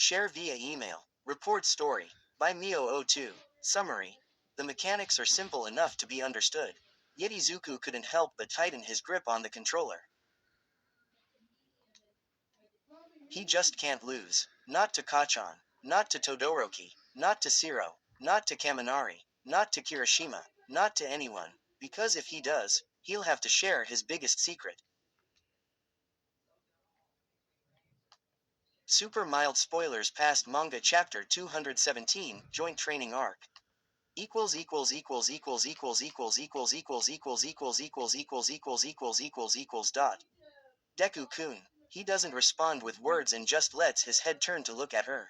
Share via email. Report story. By Mio02. Summary. The mechanics are simple enough to be understood. Yet Izuku couldn't help but tighten his grip on the controller. He just can't lose. Not to Kachan. Not to Todoroki. Not to Shiro. Not to Kaminari. Not to Kirishima. Not to anyone. Because if he does, he'll have to share his biggest secret. Super mild spoilers past manga chapter 217, joint training arc. Equals equals equals equals equals equals equals equals equals equals equals equals equals equals equals equals dot. Deku-kun. He doesn't respond with words and just lets his head turn to look at her.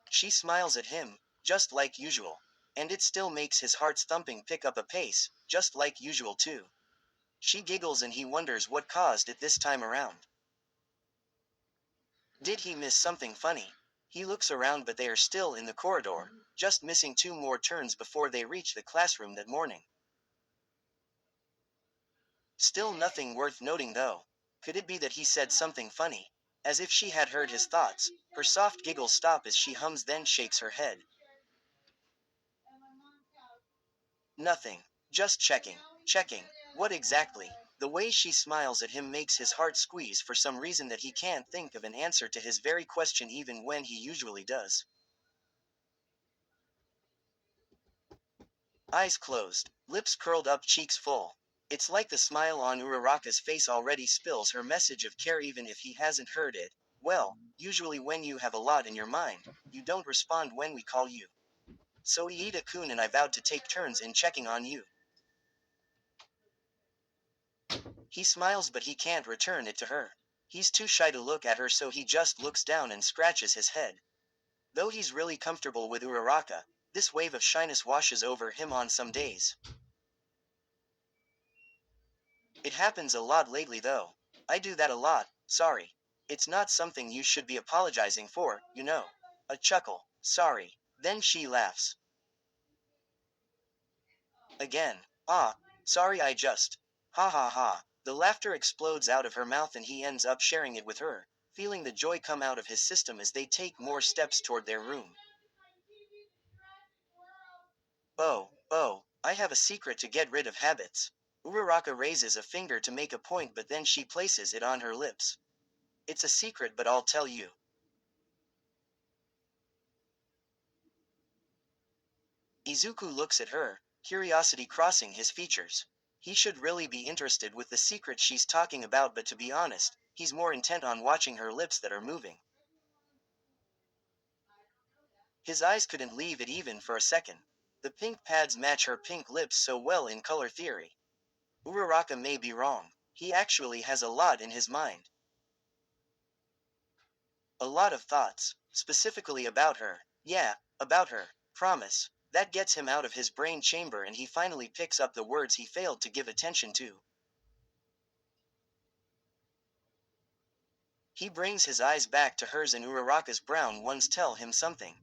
She smiles at him, just like usual. And it still makes his heart's thumping pick up a pace, just like usual too. She giggles and he wonders what caused it this time around. Did he miss something funny? He looks around but they are still in the corridor, just missing 2 more turns before they reach the classroom that morning. Still nothing worth noting though. Could it be that he said something funny? As if she had heard his thoughts, her soft giggles stop as she hums then shakes her head. Nothing. Just checking. Checking. What exactly? The way she smiles at him makes his heart squeeze for some reason that he can't think of an answer to his very question even when he usually does. Eyes closed, lips curled up, cheeks full. It's like the smile on Uraraka's face already spills her message of care even if he hasn't heard it. Well, usually when you have a lot in your mind, you don't respond when we call you. So Iida-kun and I vowed to take turns in checking on you. He smiles but he can't return it to her. He's too shy to look at her so he just looks down and scratches his head. Though he's really comfortable with Uraraka, this wave of shyness washes over him on some days. It happens a lot lately though. I do that a lot, sorry. It's not something you should be apologizing for, you know. A chuckle. Sorry. Then she laughs. Again. Ah. Sorry I just. Ha ha ha. The laughter explodes out of her mouth and he ends up sharing it with her, feeling the joy come out of his system as they take more steps toward their room. Oh, I have a secret to get rid of habits. Uraraka raises a finger to make a point but then she places it on her lips. It's a secret but I'll tell you. Izuku looks at her, curiosity crossing his features. He should really be interested with the secret she's talking about but to be honest, he's more intent on watching her lips that are moving. His eyes couldn't leave it even for a second. The pink pads match her pink lips so well in color theory. Uraraka may be wrong. He actually has a lot in his mind. A lot of thoughts, specifically about her. Yeah, about her. Promise. That gets him out of his brain chamber and he finally picks up the words he failed to give attention to. He brings his eyes back to hers and Uraraka's brown ones tell him something.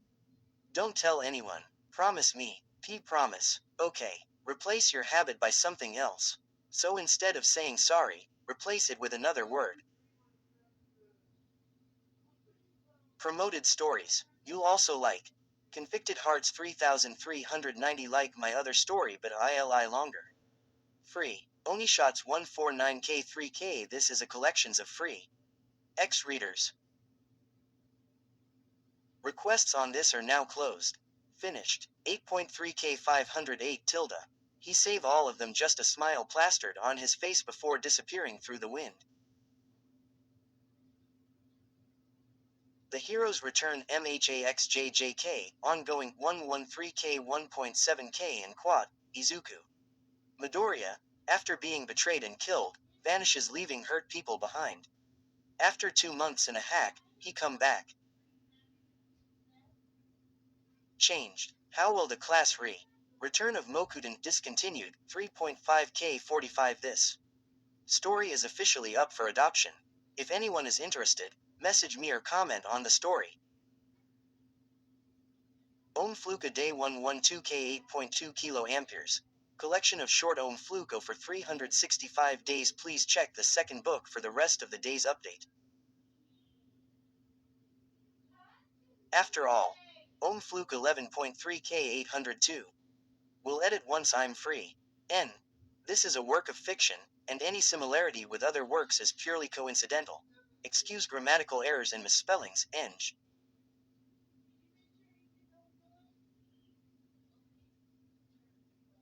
Don't tell anyone. Promise me. Promise. Okay. Replace your habit by something else. So instead of saying sorry, replace it with another word. Promoted stories. You'll also like. Convicted Hearts 3390 like my other story but ILI longer. Free. Onishots 149K3K. This is a collections of free. X readers. Requests on this are now closed. Finished. 8.3K 508 tilde. He save all of them just a smile plastered on his face before disappearing through the wind. The Heroes Return MHAXJJK, ongoing 113K 1.7K and quad, Izuku. Midoriya, after being betrayed and killed, vanishes leaving hurt people behind. After 2 months in a hack, he come back. Changed. How will the class Return of Mokuden discontinued, 3.5K 45 this. Story is officially up for adoption. If anyone is interested, message me or comment on the story. Ohm Fluka Day 112K 8.2 kA. Collection of short Ohm Fluko for 365 days. Please check the second book for the rest of the day's update. After all, Ohm Fluke 11.3K802. We'll edit once I'm free. N. This is a work of fiction, and any similarity with other works is purely coincidental. Excuse grammatical errors and misspellings, Eng.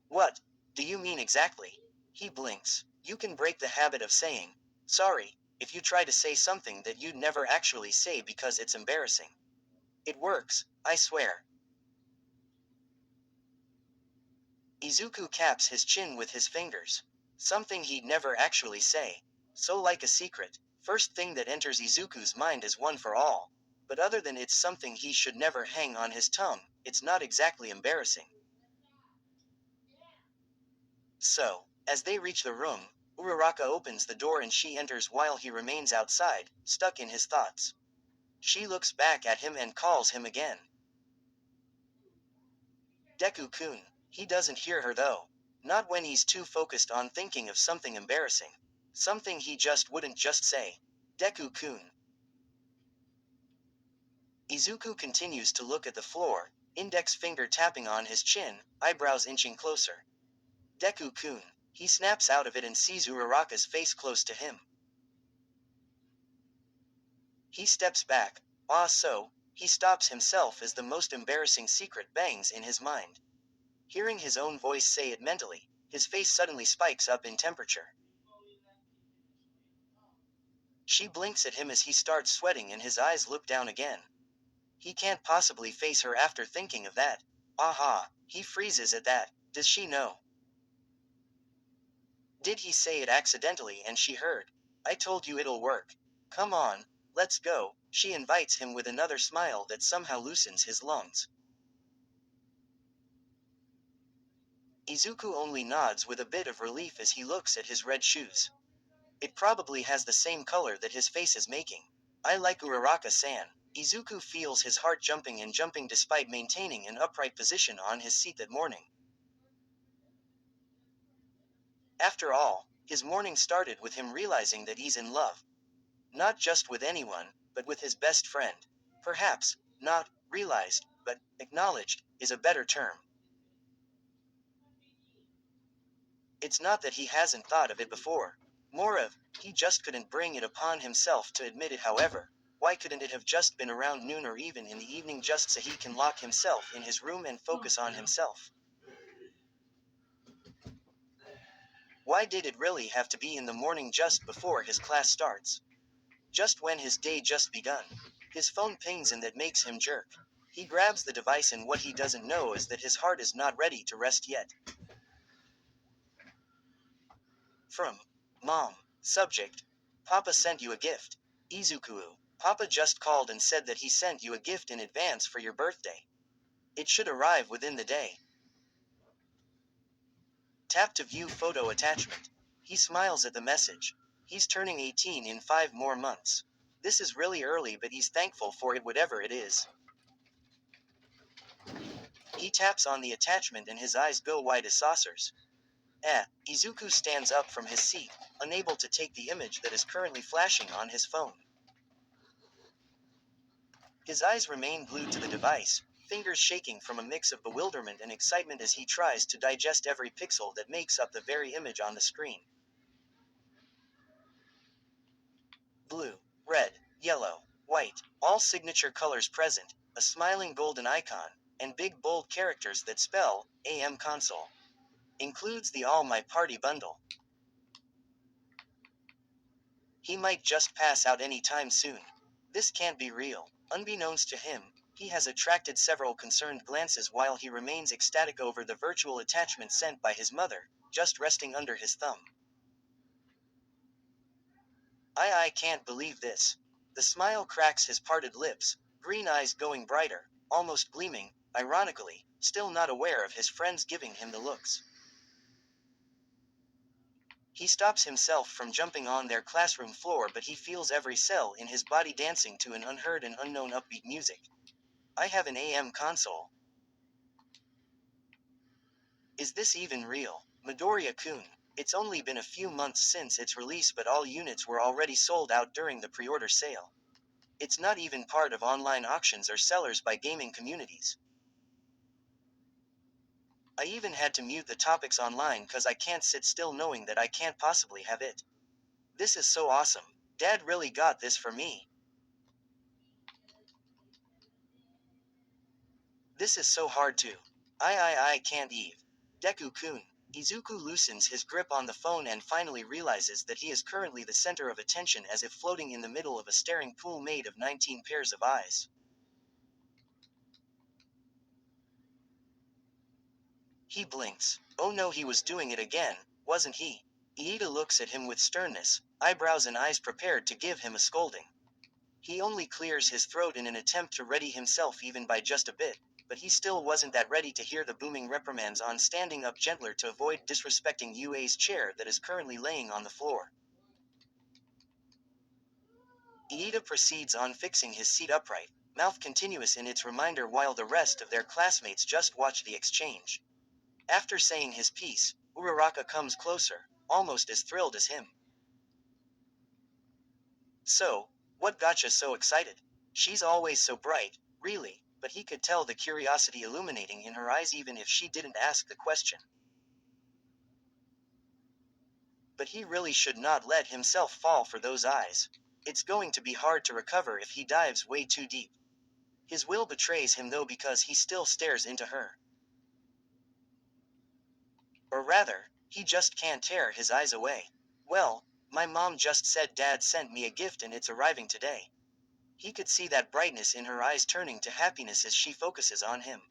What do you mean exactly? He blinks. You can break the habit of saying, sorry, if you try to say something that you'd never actually say because it's embarrassing. It works, I swear. Izuku caps his chin with his fingers. Something he'd never actually say. So like a secret. First thing that enters Izuku's mind is one for all. But other than it's something he should never hang on his tongue, it's not exactly embarrassing. So, as they reach the room, Uraraka opens the door and she enters while he remains outside, stuck in his thoughts. She looks back at him and calls him again. Deku-kun. He doesn't hear her though. Not when he's too focused on thinking of something embarrassing. Something he just wouldn't just say. Deku-kun. Izuku continues to look at the floor, index finger tapping on his chin, eyebrows inching closer. Deku-kun. He snaps out of it and sees Uraraka's face close to him. He steps back. He stops himself as the most embarrassing secret bangs in his mind. Hearing his own voice say it mentally, his face suddenly spikes up in temperature. She blinks at him as he starts sweating and his eyes look down again. He can't possibly face her after thinking of that. Aha, he freezes at that. Does she know? Did he say it accidentally and she heard? I told you it'll work. Come on, let's go. She invites him with another smile that somehow loosens his lungs. Izuku only nods with a bit of relief as he looks at his red shoes. It probably has the same color that his face is making. I like Uraraka-san. Izuku feels his heart jumping and jumping despite maintaining an upright position on his seat that morning. After all, his morning started with him realizing that he's in love. Not just with anyone, but with his best friend. Perhaps, not realized, but acknowledged, is a better term. It's not that he hasn't thought of it before. More of, he just couldn't bring it upon himself to admit it. However, why couldn't it have just been around noon or even in the evening just so he can lock himself in his room and focus on himself? Why did it really have to be in the morning just before his class starts? Just when his day just begun. His phone pings and that makes him jerk. He grabs the device and what he doesn't know is that his heart is not ready to rest yet. From Mom. Subject. Papa sent you a gift. Izuku. Papa just called and said that he sent you a gift in advance for your birthday. It should arrive within the day. Tap to view photo attachment. He smiles at the message. He's turning 18 in 5 more months. This is really early, but he's thankful for it, whatever it is. He taps on the attachment and his eyes go wide as saucers. Izuku stands up from his seat, unable to take the image that is currently flashing on his phone. His eyes remain glued to the device, fingers shaking from a mix of bewilderment and excitement as he tries to digest every pixel that makes up the very image on the screen. Blue, red, yellow, white, all signature colors present, a smiling golden icon, and big bold characters that spell, AM console. Includes the All My Party bundle. He might just pass out any time soon. This can't be real. Unbeknownst to him, he has attracted several concerned glances while he remains ecstatic over the virtual attachment sent by his mother, just resting under his thumb. I can't believe this. The smile cracks his parted lips, green eyes going brighter, almost gleaming, ironically, still not aware of his friends giving him the looks. He stops himself from jumping on their classroom floor, but he feels every cell in his body dancing to an unheard and unknown upbeat music. I have an AM console. Is this even real? Midoriya-kun. It's only been a few months since its release, but all units were already sold out during the pre-order sale. It's not even part of online auctions or sellers by gaming communities. I even had to mute the topics online cause I can't sit still knowing that I can't possibly have it. This is so awesome. Dad really got this for me. This is so hard to. I can't Eve. Deku-kun. Izuku loosens his grip on the phone and finally realizes that he is currently the center of attention as if floating in the middle of a staring pool made of 19 pairs of eyes. He blinks. Oh no, he was doing it again, wasn't he? Iida looks at him with sternness, eyebrows and eyes prepared to give him a scolding. He only clears his throat in an attempt to ready himself even by just a bit, but he still wasn't that ready to hear the booming reprimands on standing up gentler to avoid disrespecting UA's chair that is currently laying on the floor. Iida proceeds on fixing his seat upright, mouth continuous in its reminder while the rest of their classmates just watch the exchange. After saying his piece, Uraraka comes closer, almost as thrilled as him. So, what gotcha so excited? She's always so bright, really, but he could tell the curiosity illuminating in her eyes even if she didn't ask the question. But he really should not let himself fall for those eyes. It's going to be hard to recover if he dives way too deep. His will betrays him though because he still stares into her. Or rather, he just can't tear his eyes away. Well, my mom just said Dad sent me a gift and it's arriving today. He could see that brightness in her eyes turning to happiness as she focuses on him.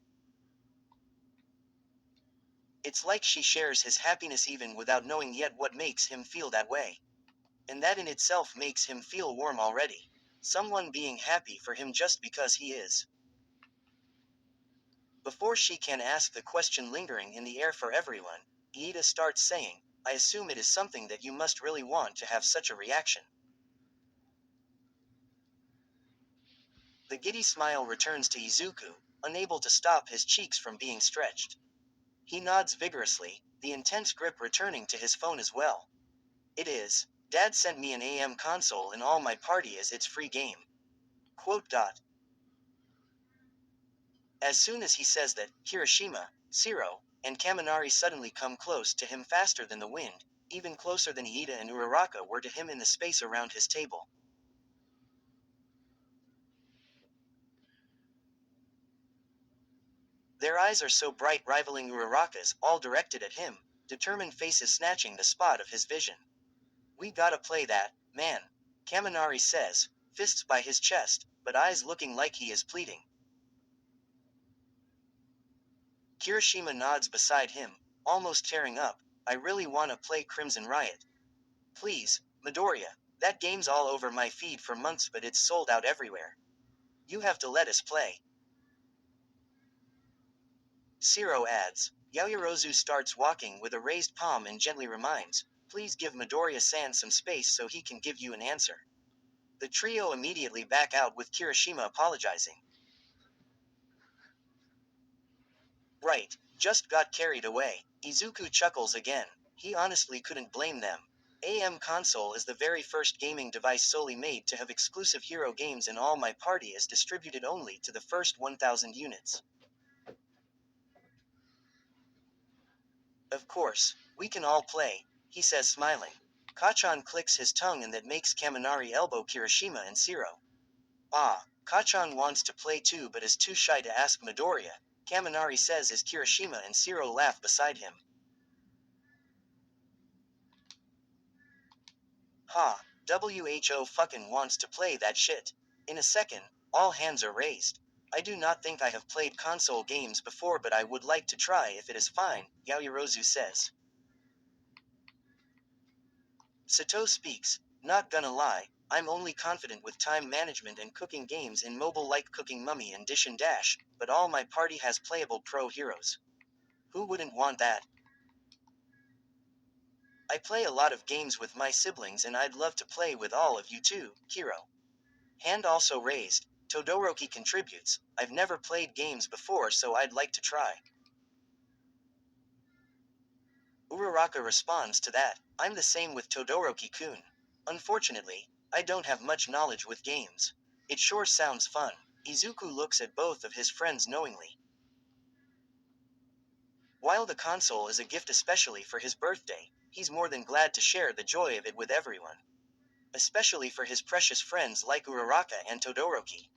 It's like she shares his happiness even without knowing yet what makes him feel that way. And that in itself makes him feel warm already. Someone being happy for him just because he is. Before she can ask the question lingering in the air for everyone, Iida starts saying, I assume it is something that you must really want to have such a reaction. The giddy smile returns to Izuku, unable to stop his cheeks from being stretched. He nods vigorously, the intense grip returning to his phone as well. It is. Dad sent me an AM console and all my party as its free game. Quote. As soon as he says that, Kirishima, Shiro, and Kaminari suddenly come close to him faster than the wind, even closer than Iida and Uraraka were to him in the space around his table. Their eyes are so bright rivaling Uraraka's, all directed at him, determined faces snatching the spot of his vision. We gotta play that, man, Kaminari says, fists by his chest, but eyes looking like he is pleading. Kirishima nods beside him, almost tearing up. I really wanna play Crimson Riot. Please, Midoriya, that game's all over my feed for months but it's sold out everywhere. You have to let us play. Shiro adds. Yaoyorozu starts walking with a raised palm and gently reminds, please give Midoriya-san some space so he can give you an answer. The trio immediately back out with Kirishima apologizing. Right, just got carried away. Izuku chuckles again. He honestly couldn't blame them. AM console is the very first gaming device solely made to have exclusive hero games and all my party is distributed only to the first 1000 units. Of course, we can all play, he says smiling. Kachan clicks his tongue and that makes Kaminari elbow Kirishima and Shiro. Ah, Kachan wants to play too but is too shy to ask Midoriya, Kaminari says as Kirishima and Shiro laugh beside him. Ha, WHO fucking wants to play that shit. In a second, all hands are raised. I do not think I have played console games before but I would like to try if it is fine, Yaoyorozu says. Sato speaks, not gonna lie, I'm only confident with time management and cooking games in mobile like Cooking Mummy and Dish and Dash, but all my party has playable pro heroes. Who wouldn't want that? I play a lot of games with my siblings and I'd love to play with all of you too, Kiro. Hand also raised, Todoroki contributes, I've never played games before so I'd like to try. Uraraka responds to that, I'm the same with Todoroki-kun. Unfortunately, I don't have much knowledge with games. It sure sounds fun. Izuku looks at both of his friends knowingly. While the console is a gift especially for his birthday, he's more than glad to share the joy of it with everyone. Especially for his precious friends like Uraraka and Todoroki.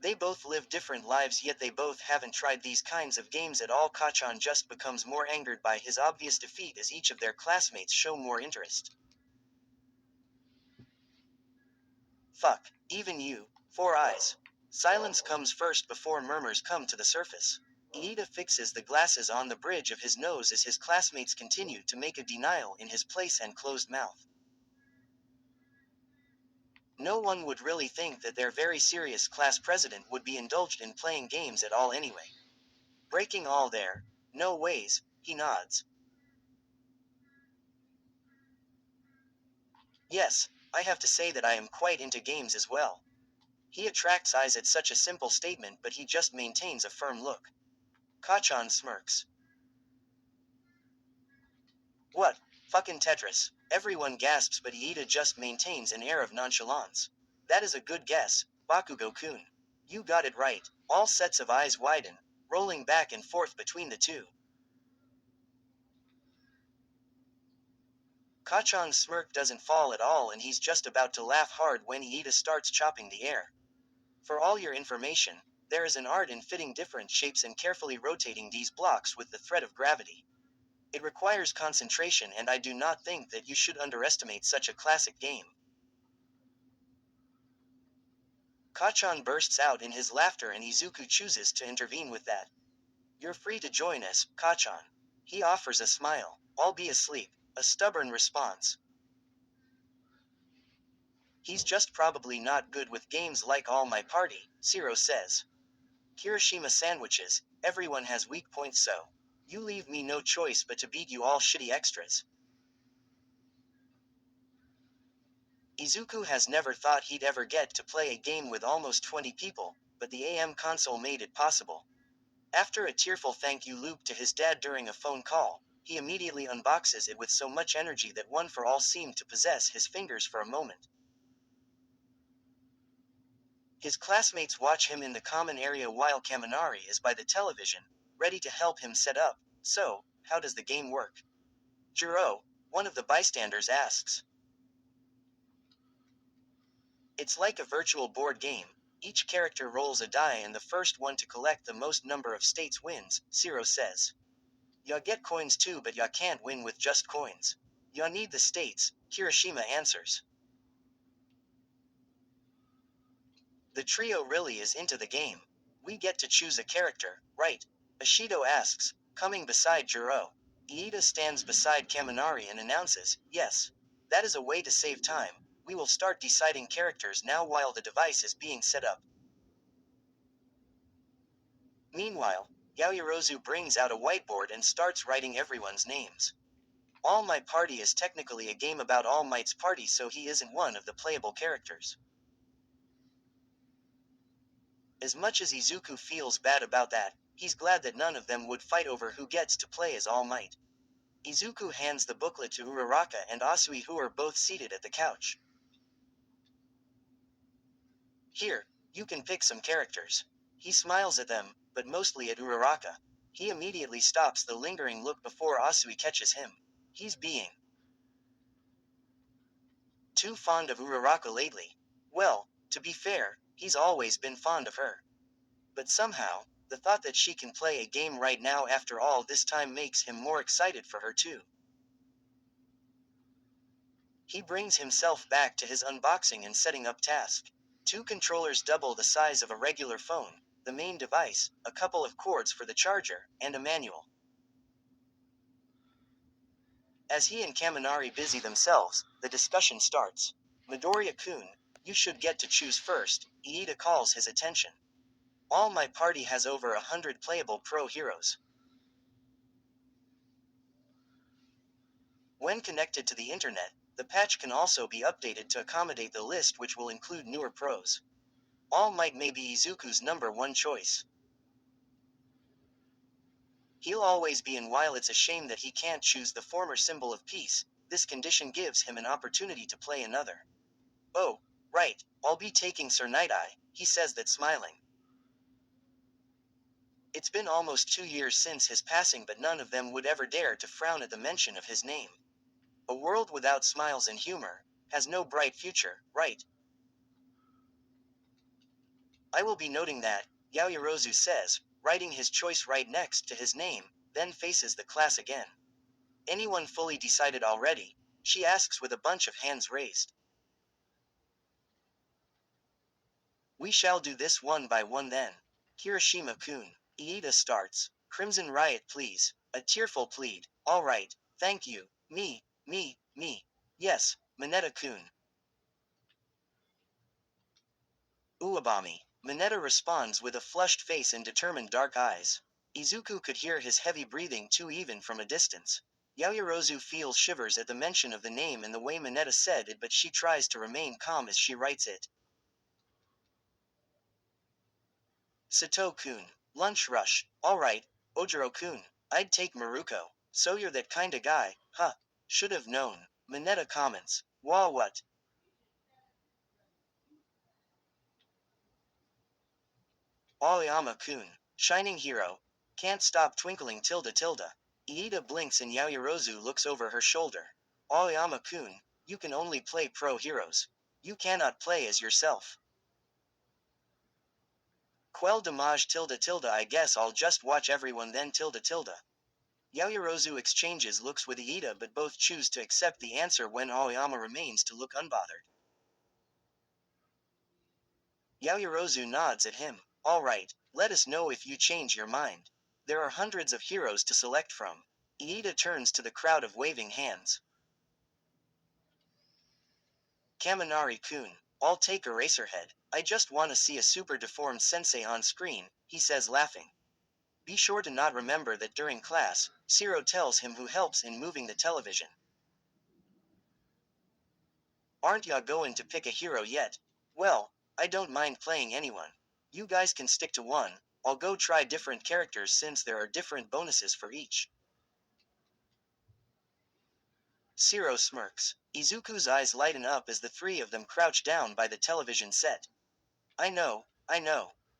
They both live different lives, yet they both haven't tried these kinds of games at all. Kachan just becomes more angered by his obvious defeat as each of their classmates show more interest. Fuck, even you, Four Eyes. Silence comes first before murmurs come to the surface. Iida fixes the glasses on the bridge of his nose as his classmates continue to make a denial in his place and closed mouth. No one would really think that their very serious class president would be indulged in playing games at all anyway. Breaking all there. No ways, he nods. Yes, I have to say that I am quite into games as well. He attracts eyes at such a simple statement, but he just maintains a firm look. Kachan smirks. What? Fucking Tetris. Everyone gasps, but Iida just maintains an air of nonchalance. That is a good guess, Bakugo-kun. You got it right. All sets of eyes widen, rolling back and forth between the two. Kachan's smirk doesn't fall at all, and he's just about to laugh hard when Iida starts chopping the air. For all your information, there is an art in fitting different shapes and carefully rotating these blocks with the thread of gravity. It requires concentration, and I do not think that you should underestimate such a classic game. Kachan bursts out in his laughter, and Izuku chooses to intervene with that. You're free to join us, Kachan. He offers a smile. I'll be asleep. A stubborn response. He's just probably not good with games like All My Party, Zero says. Kirishima sandwiches, everyone has weak points, so you leave me no choice but to beat you all shitty extras. Izuku has never thought he'd ever get to play a game with almost 20 people, but the AM console made it possible. After a tearful thank you loop to his dad during a phone call, he immediately unboxes it with so much energy that One for All seemed to possess his fingers for a moment. His classmates watch him in the common area while Kaminari is by the television, ready to help him set up. So, how does the game work? Jiro, one of the bystanders, asks. It's like a virtual board game. Each character rolls a die, and the first one to collect the most number of states wins, Zero says. Ya get coins too, but ya can't win with just coins. Ya need the states, Kirishima answers. The trio really is into the game. We get to choose a character, right? Ashido asks, coming beside Jiro. Iida stands beside Kaminari and announces, yes. That is a way to save time. We will start deciding characters now while the device is being set up. Meanwhile, Yaoyorozu brings out a whiteboard and starts writing everyone's names. All My Party is technically a game about All Might's party, so he isn't one of the playable characters. As much as Izuku feels bad about that, he's glad that none of them would fight over who gets to play as All Might. Izuku hands the booklet to Uraraka and Asui, who are both seated at the couch. Here, you can pick some characters. He smiles at them, but mostly at Uraraka. He immediately stops the lingering look before Asui catches him. He's being too fond of Uraraka lately. Well, to be fair, he's always been fond of her. But somehow, the thought that she can play a game right now after all this time makes him more excited for her too. He brings himself back to his unboxing and setting up task. 2 controllers double the size of a regular phone, the main device, a couple of cords for the charger, and a manual. As he and Kaminari busy themselves, the discussion starts. Midoriya-kun, you should get to choose first, Iida calls his attention. All My Party has over 100 playable pro heroes. When connected to the internet, the patch can also be updated to accommodate the list, which will include newer pros. All Might may be Izuku's number one choice. He'll always be, and while it's a shame that he can't choose the former symbol of peace, this condition gives him an opportunity to play another. Oh, Right, I'll be taking Sir Night-Eye, he says that smiling. It's been almost 2 years since his passing, but none of them would ever dare to frown at the mention of his name. A world without smiles and humor has no bright future, right? I will be noting that, Yaoyorozu says, writing his choice right next to his name, then faces the class again. Anyone fully decided already? She asks with a bunch of hands raised. We shall do this one by one then. Kirishima-kun. Iida starts. Crimson Riot please. A tearful plead. All right, thank you. Me. Yes, Mineta-kun. Uwabami. Mineta responds with a flushed face and determined dark eyes. Izuku could hear his heavy breathing too even from a distance. Yaoyorozu feels shivers at the mention of the name and the way Mineta said it, but she tries to remain calm as she writes it. Sato-kun. Lunch rush. Alright, Ojiro-kun. I'd take Maruko. So you're that kinda guy, huh? Should have known. Mineta comments. Wah what? Aoyama-kun. Shining hero. Can't stop twinkling tilde tilde. Iida blinks and Yaoyorozu looks over her shoulder. Aoyama-kun, you can only play pro heroes. You cannot play as yourself. Quelle dommage tilde tilde, I guess I'll just watch everyone then tilde tilde. Yaoyorozu exchanges looks with Iida, but both choose to accept the answer when Aoyama remains to look unbothered. Yaoyorozu nods at him. Alright, let us know if you change your mind. There are hundreds of heroes to select from. Iida turns to the crowd of waving hands. Kaminari-kun. I'll take Eraserhead. I just wanna see a super deformed sensei on screen, he says laughing. Be sure to not remember that during class, Siro tells him who helps in moving the television. Aren't ya going to pick a hero yet? Well, I don't mind playing anyone. You guys can stick to one. I'll go try different characters since there are different bonuses for each. Siro smirks. Izuku's eyes lighten up as the three of them crouch down by the television set. I know.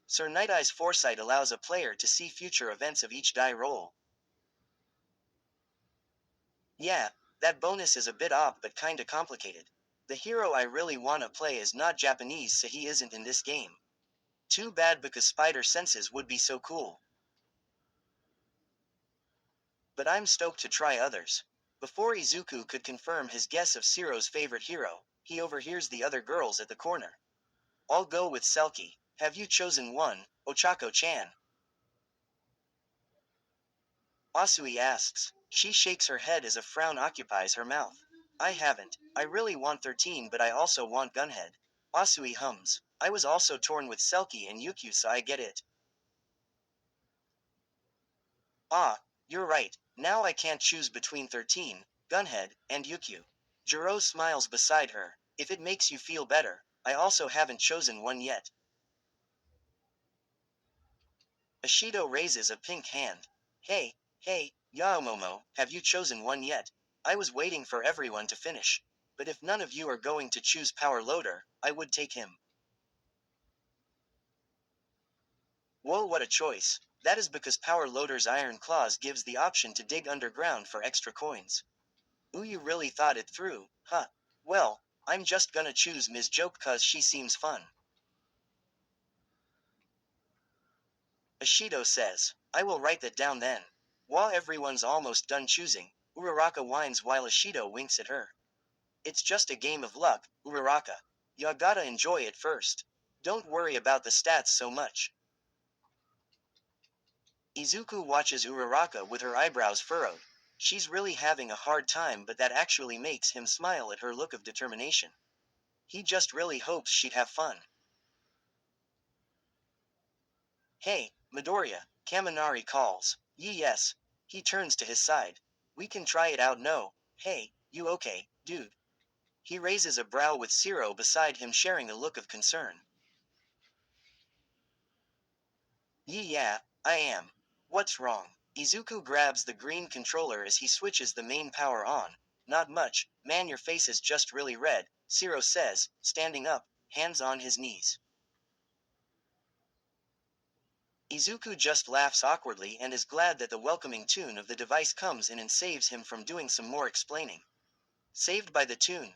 Sir Night-Eye's foresight allows a player to see future events of each die roll. Yeah, that bonus is a bit odd but kinda complicated. The hero I really wanna play is not Japanese, so he isn't in this game. Too bad because spider senses would be so cool. But I'm stoked to try others. Before Izuku could confirm his guess of Siro's favorite hero, he overhears the other girls at the corner. I'll go with Selkie. Have you chosen one, Ochako-chan? Asui asks. She shakes her head as a frown occupies her mouth. I haven't. I really want 13, but I also want Gunhead. Asui hums. I was also torn with Selkie and Yukio, so I get it. Ah, you're right. Now I can't choose between 13, Gunhead, and Yukio. Jiro smiles beside her. If it makes you feel better, I also haven't chosen one yet. Ashido raises a pink hand. Hey, Yaomomo, have you chosen one yet? I was waiting for everyone to finish. But if none of you are going to choose Power Loader, I would take him. Whoa, what a choice. That is because Power Loader's Iron Claws gives the option to dig underground for extra coins. Ooh, you really thought it through, huh? Well, I'm just gonna choose Ms. Joke cause she seems fun. Ashido says, I will write that down then. While everyone's almost done choosing, Uraraka whines while Ashido winks at her. It's just a game of luck, Uraraka. Ya gotta enjoy it first. Don't worry about the stats so much. Izuku watches Uraraka with her eyebrows furrowed. She's really having a hard time, but that actually makes him smile at her look of determination. He just really hopes she'd have fun. Hey, Midoriya, Kaminari calls. Yes. He turns to his side. We can try it out, no? Hey, you okay, dude? He raises a brow with Siro beside him sharing a look of concern. Yeah, I am. What's wrong? Izuku grabs the green controller as he switches the main power on. Not much, man, your face is just really red, Siro says, standing up. hands on his knees. Izuku just laughs awkwardly and is glad that the welcoming tune of the device comes in and saves him from doing some more explaining. Saved by the tune.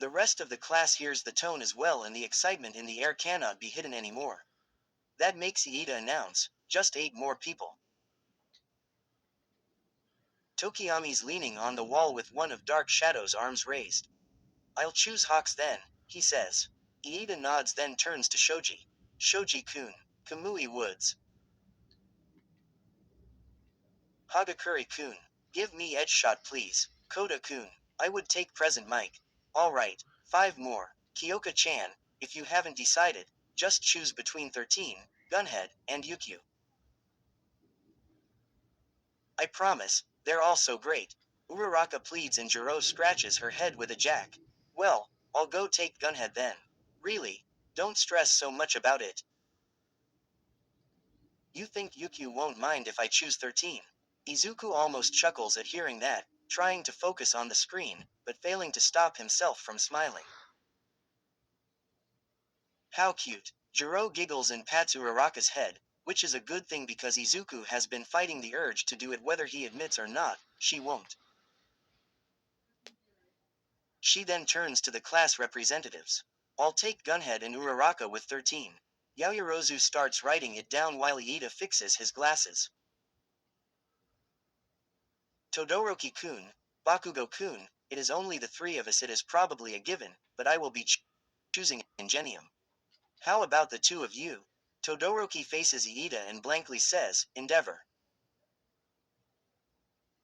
The rest of the class hears the tone as well, and the excitement in the air cannot be hidden anymore. That makes Iida announce, just 8 more people. Tokiyami's leaning on the wall with one of Dark Shadow's arms raised. I'll choose Hawks then, he says. Iida nods, then turns to Shoji. Shoji-kun. Kamui Woods. Hagakure-kun. Give me edge shot please. Koda-kun. I would take present mic. Alright, 5 more. Kyoka-chan, if you haven't decided, just choose between 13, Gunhead, and Yukio. I promise, they're all so great. Uraraka pleads and Jiro scratches her head with a jack. Well, I'll go take Gunhead then. Really? Don't stress so much about it. You think Yukio won't mind if I choose 13? Izuku almost chuckles at hearing that, trying to focus on the screen, but failing to stop himself from smiling. How cute. Jiro giggles and pats Uraraka's head, which is a good thing because Izuku has been fighting the urge to do it whether he admits or not, she won't. She then turns to the class representatives. I'll take Gunhead and Uraraka with 13. Yaoyorozu starts writing it down while Iida fixes his glasses. Todoroki-kun, Bakugo-kun, it is only the 3 of us, it is probably a given, but I will be choosing Ingenium. How about the 2 of you? Todoroki faces Iida and blankly says, Endeavor.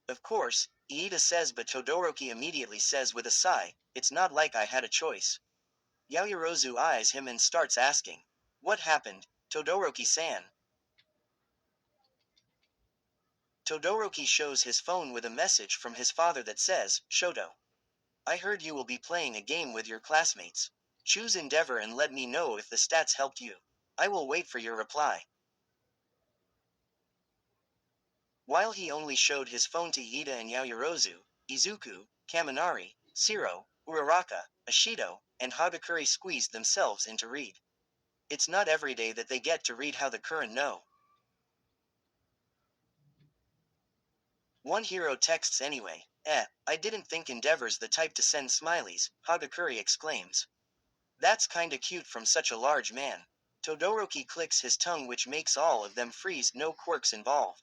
Of course, Iida says, but Todoroki immediately says with a sigh, it's not like I had a choice. Yaoyorozu eyes him and starts asking, what happened, Todoroki-san? Todoroki shows his phone with a message from his father that says, Shoto. I heard you will be playing a game with your classmates. Choose Endeavor and let me know if the stats helped you. I will wait for your reply. While he only showed his phone to Iida and Yaoyorozu, Izuku, Kaminari, Shiro, Uraraka, Ashido, and Hagakure squeezed themselves in to read. It's not every day that they get to read how the current know. One hero texts anyway. I didn't think Endeavor's the type to send smileys, Hagakure exclaims. That's kinda cute from such a large man. Todoroki clicks his tongue, which makes all of them freeze, no quirks involved.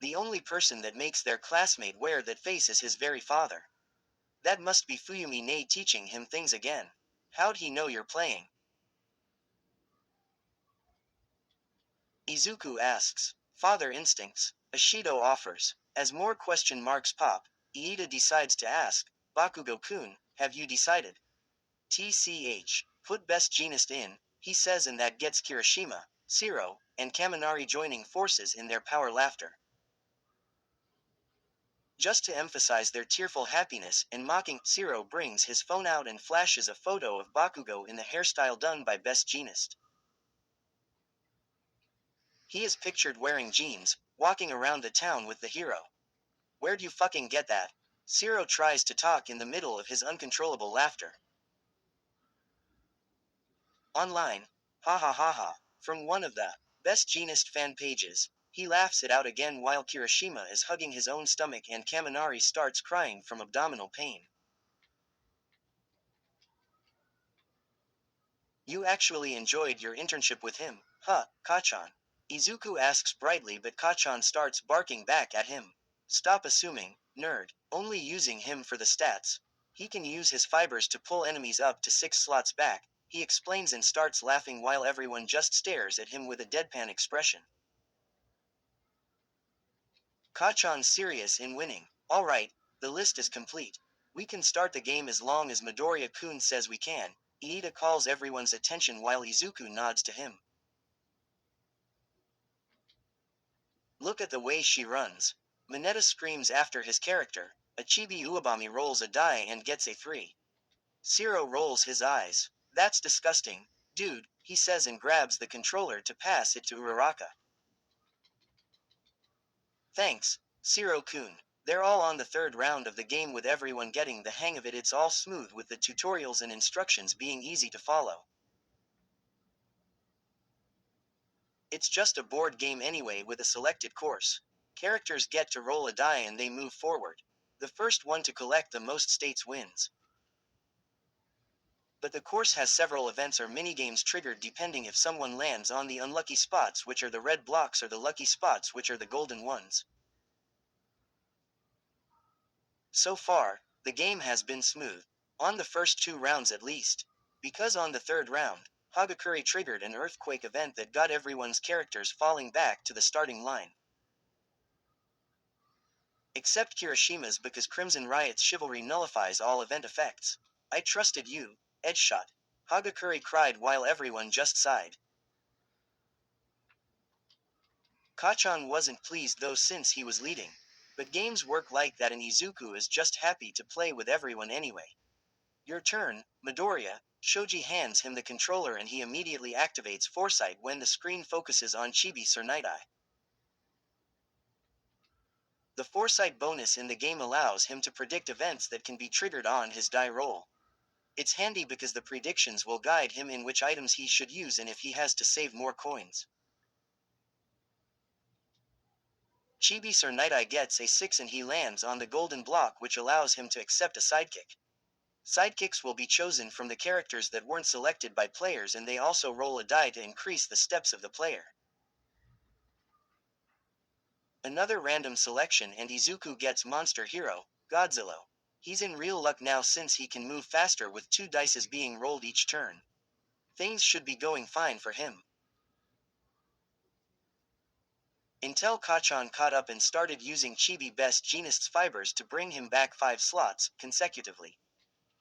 The only person that makes their classmate wear that face is his very father. That must be Fuyumi Ne teaching him things again. How'd he know you're playing? Izuku asks. Father instincts, Ashido offers. As more question marks pop, Iida decides to ask, Bakugo-kun, have you decided? TCH, put best genist in, he says, and that gets Kirishima, Shiro, and Kaminari joining forces in their power laughter. Just to emphasize their tearful happiness and mocking, Shiro brings his phone out and flashes a photo of Bakugo in the hairstyle done by best genist. He is pictured wearing jeans, walking around the town with the hero. Where'd you fucking get that? Shiro tries to talk in the middle of his uncontrollable laughter. Online. Ha ha ha ha. From one of the best genist fan pages. He laughs it out again while Kirishima is hugging his own stomach and Kaminari starts crying from abdominal pain. You actually enjoyed your internship with him, huh, Kachan? Izuku asks brightly, but Kachan starts barking back at him. Stop assuming, nerd. Only using him for the stats. He can use his fibers to pull enemies up to 6 slots back, he explains and starts laughing while everyone just stares at him with a deadpan expression. Kachan's serious in winning. Alright, the list is complete. We can start the game as long as Midoriya-kun says we can. Iida calls everyone's attention while Izuku nods to him. Look at the way she runs. Mineta screams after his character. Achibi Uebami rolls a die and gets a 3. Shiro rolls his eyes. That's disgusting, dude, he says and grabs the controller to pass it to Uraraka. Thanks, Shiro-kun. They're all on the third round of the game with everyone getting the hang of it. It's all smooth with the tutorials and instructions being easy to follow. It's just a board game anyway with a selected course. Characters get to roll a die and they move forward. The first one to collect the most states wins. But the course has several events or minigames triggered depending if someone lands on the unlucky spots, which are the red blocks, or the lucky spots, which are the golden ones. So far, the game has been smooth. On the first 2 rounds at least. Because on the third round, Hagakure triggered an earthquake event that got everyone's characters falling back to the starting line. Except Kirishima's, because Crimson Riot's chivalry nullifies all event effects. I trusted you, Edgeshot. Hagakure cried while everyone just sighed. Kachan wasn't pleased though since he was leading. But games work like that and Izuku is just happy to play with everyone anyway. Your turn, Midoriya. Shoji hands him the controller and he immediately activates Foresight when the screen focuses on Chibi Sir Night-Eye. The Foresight bonus in the game allows him to predict events that can be triggered on his die roll. It's handy because the predictions will guide him in which items he should use and if he has to save more coins. Chibi Sir Night-Eye gets a 6 and he lands on the golden block, which allows him to accept a sidekick. Sidekicks will be chosen from the characters that weren't selected by players and they also roll a die to increase the steps of the player. Another random selection and Izuku gets monster hero, Godzilla. He's in real luck now since he can move faster with 2 dices being rolled each turn. Things should be going fine for him. Until Kachan caught up and started using Chibi Best Jeanist's fibers to bring him back 5 slots, consecutively.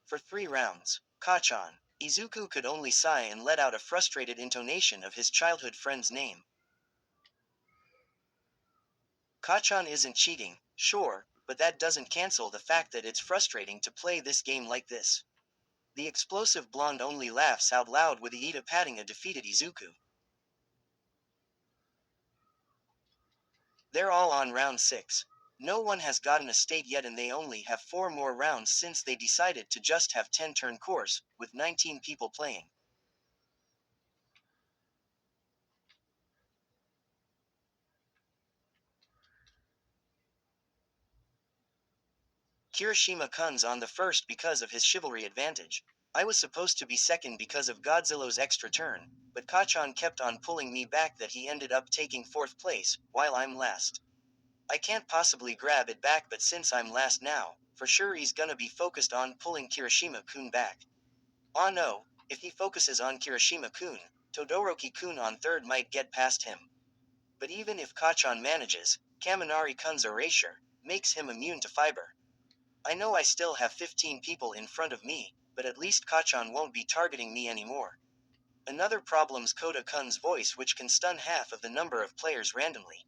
For 3 rounds, Kachan, Izuku could only sigh and let out a frustrated intonation of his childhood friend's name. Kachan isn't cheating, sure, but that doesn't cancel the fact that it's frustrating to play this game like this. The explosive blonde only laughs out loud with Iida patting a defeated Izuku. They're all on round 6. No one has gotten a state yet and they only have 4 more rounds since they decided to just have 10-turn course, with 19 people playing. Kirishima-kun's on the first because of his chivalry advantage. I was supposed to be second because of Godzilla's extra turn, but Kachan kept on pulling me back that he ended up taking 4th place, while I'm last. I can't possibly grab it back, but since I'm last now, for sure he's gonna be focused on pulling Kirishima-kun back. Oh no, if he focuses on Kirishima-kun, Todoroki-kun on third might get past him. But even if Kachan manages, Kaminari-kun's erasure makes him immune to fiber. I know I still have 15 people in front of me, but at least Kachan won't be targeting me anymore. Another problem's Koda-kun's voice, which can stun half of the number of players randomly.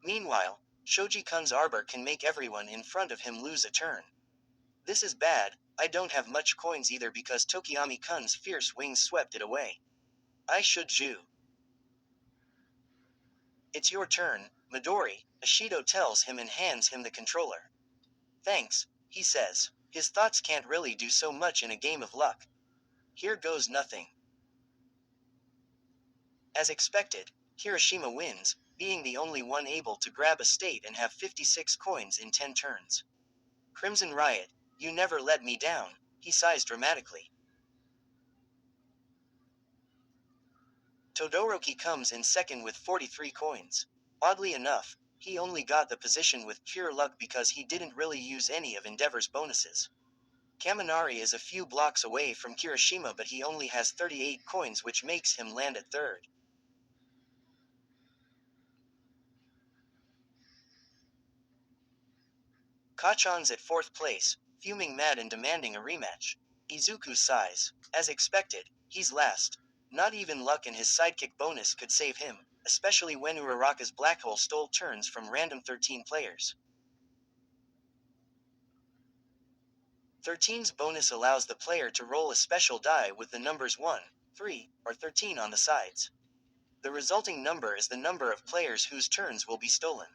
Meanwhile, Shoji-kun's arbor can make everyone in front of him lose a turn. This is bad. I don't have much coins either because Tokiyami-kun's fierce wings swept it away. I should ju. It's your turn, Midori, Ashido tells him and hands him the controller. Thanks, he says. His thoughts can't really do so much in a game of luck. Here goes nothing. As expected, Kirishima wins, being the only one able to grab a state and have 56 coins in 10 turns. Crimson Riot, you never let me down, he sighs dramatically. Todoroki comes in second with 43 coins. Oddly enough, he only got the position with pure luck because he didn't really use any of Endeavor's bonuses. Kaminari is a few blocks away from Kirishima, but he only has 38 coins, which makes him land at third. Kachan's at 4th place, fuming mad and demanding a rematch. Izuku sighs. As expected, he's last. Not even luck and his sidekick bonus could save him, especially when Uraraka's black hole stole turns from random 13 players. 13's bonus allows the player to roll a special die with the numbers 1, 3, or 13 on the sides. The resulting number is the number of players whose turns will be stolen.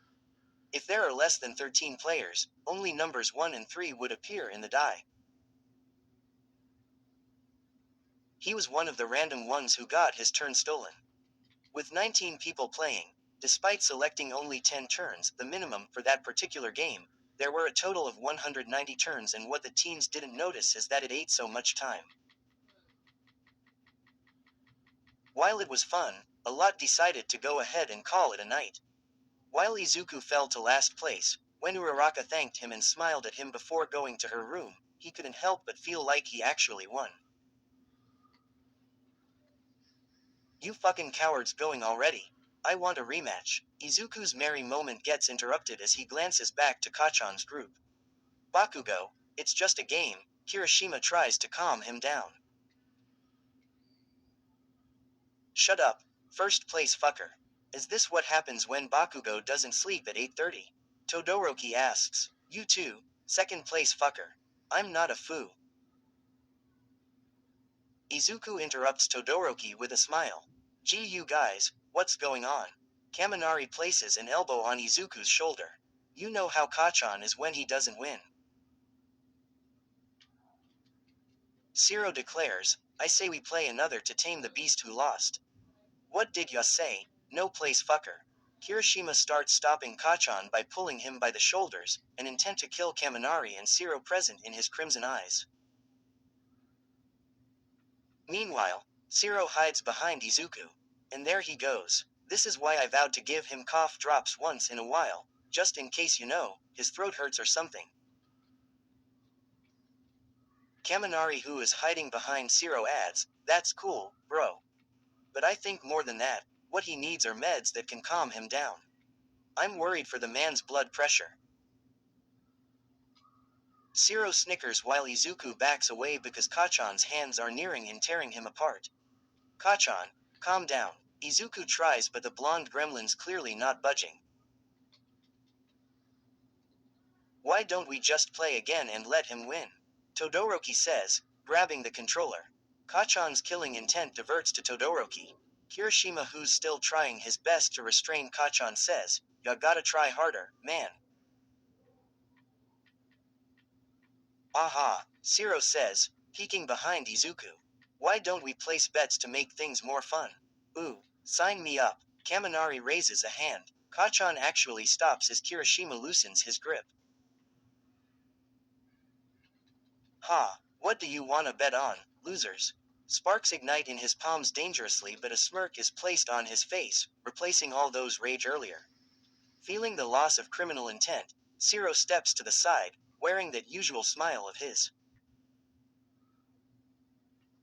If there are less than 13 players, only numbers 1 and 3 would appear in the die. He was one of the random ones who got his turn stolen. With 19 people playing, despite selecting only 10 turns, the minimum for that particular game, there were a total of 190 turns, and what the teens didn't notice is that it ate so much time. While it was fun, a lot decided to go ahead and call it a night. While Izuku fell to last place, when Uraraka thanked him and smiled at him before going to her room, he couldn't help but feel like he actually won. You fucking cowards going already. I want a rematch. Izuku's merry moment gets interrupted as he glances back to Kachan's group. Bakugo, it's just a game. Kirishima tries to calm him down. Shut up, first place fucker. Is this what happens when Bakugo doesn't sleep at 8:30? Todoroki asks. You too, second place fucker. I'm not a foo. Izuku interrupts Todoroki with a smile. Gee you guys, what's going on? Kaminari places an elbow on Izuku's shoulder. You know how Kachan is when he doesn't win. Zero declares, I say we play another to tame the beast who lost. What did ya say? No place fucker. Kirishima starts stopping Kachan by pulling him by the shoulders, an intent to kill Kaminari and Zero present in his crimson eyes. Meanwhile, Zero hides behind Izuku. And there he goes. This is why I vowed to give him cough drops once in a while, just in case his throat hurts or something. Kaminari, who is hiding behind Zero, adds, That's cool, bro. But I think more than that, what he needs are meds that can calm him down. I'm worried for the man's blood pressure. Zero snickers while Izuku backs away because Kachan's hands are nearing and tearing him apart. Kachan, calm down. Izuku tries, but the blonde gremlin's clearly not budging. Why don't we just play again and let him win? Todoroki says, grabbing the controller. Kachan's killing intent diverts to Todoroki. Kirishima, who's still trying his best to restrain Kachan, says, Ya gotta try harder, man. Aha, Zero says, peeking behind Izuku. Why don't we place bets to make things more fun? Ooh, sign me up. Kaminari raises a hand. Kachan actually stops as Kirishima loosens his grip. Ha, what do you wanna bet on, losers? Sparks ignite in his palms dangerously, but a smirk is placed on his face, replacing all those rage earlier. Feeling the loss of criminal intent, Zero steps to the side, wearing that usual smile of his.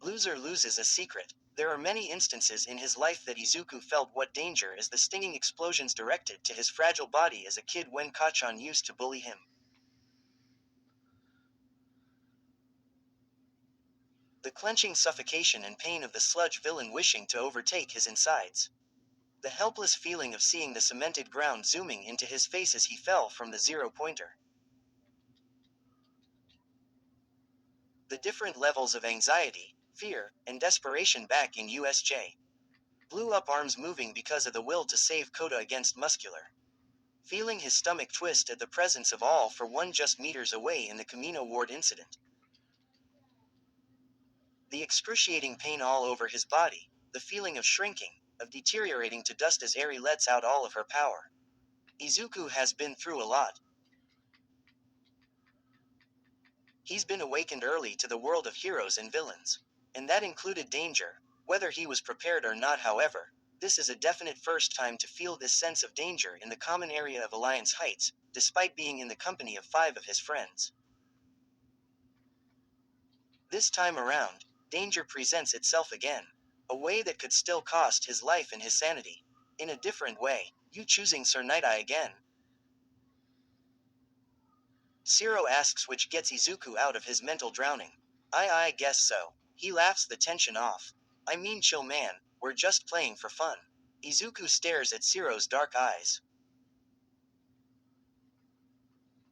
Loser loses a secret. There are many instances in his life that Izuku felt what danger as the stinging explosions directed to his fragile body as a kid when Kachan used to bully him. The clenching suffocation and pain of the sludge villain wishing to overtake his insides. The helpless feeling of seeing the cemented ground zooming into his face as he fell from the zero-pointer. The different levels of anxiety, fear, and desperation back in USJ. Blew up arms moving because of the will to save Kota against muscular. Feeling his stomach twist at the presence of All for One just meters away in the Camino Ward incident. The excruciating pain all over his body, the feeling of shrinking, of deteriorating to dust as Eri lets out all of her power. Izuku has been through a lot. He's been awakened early to the world of heroes and villains. And that included danger, whether he was prepared or not. However, this is a definite first time to feel this sense of danger in the common area of Alliance Heights, despite being in the company of 5 of his friends. This time around, danger presents itself again. A way that could still cost his life and his sanity. In a different way, you choosing Sir Night-Eye again. Zero asks, which gets Izuku out of his mental drowning. I guess so. He laughs the tension off. I mean, chill man, we're just playing for fun. Izuku stares at Zero's dark eyes.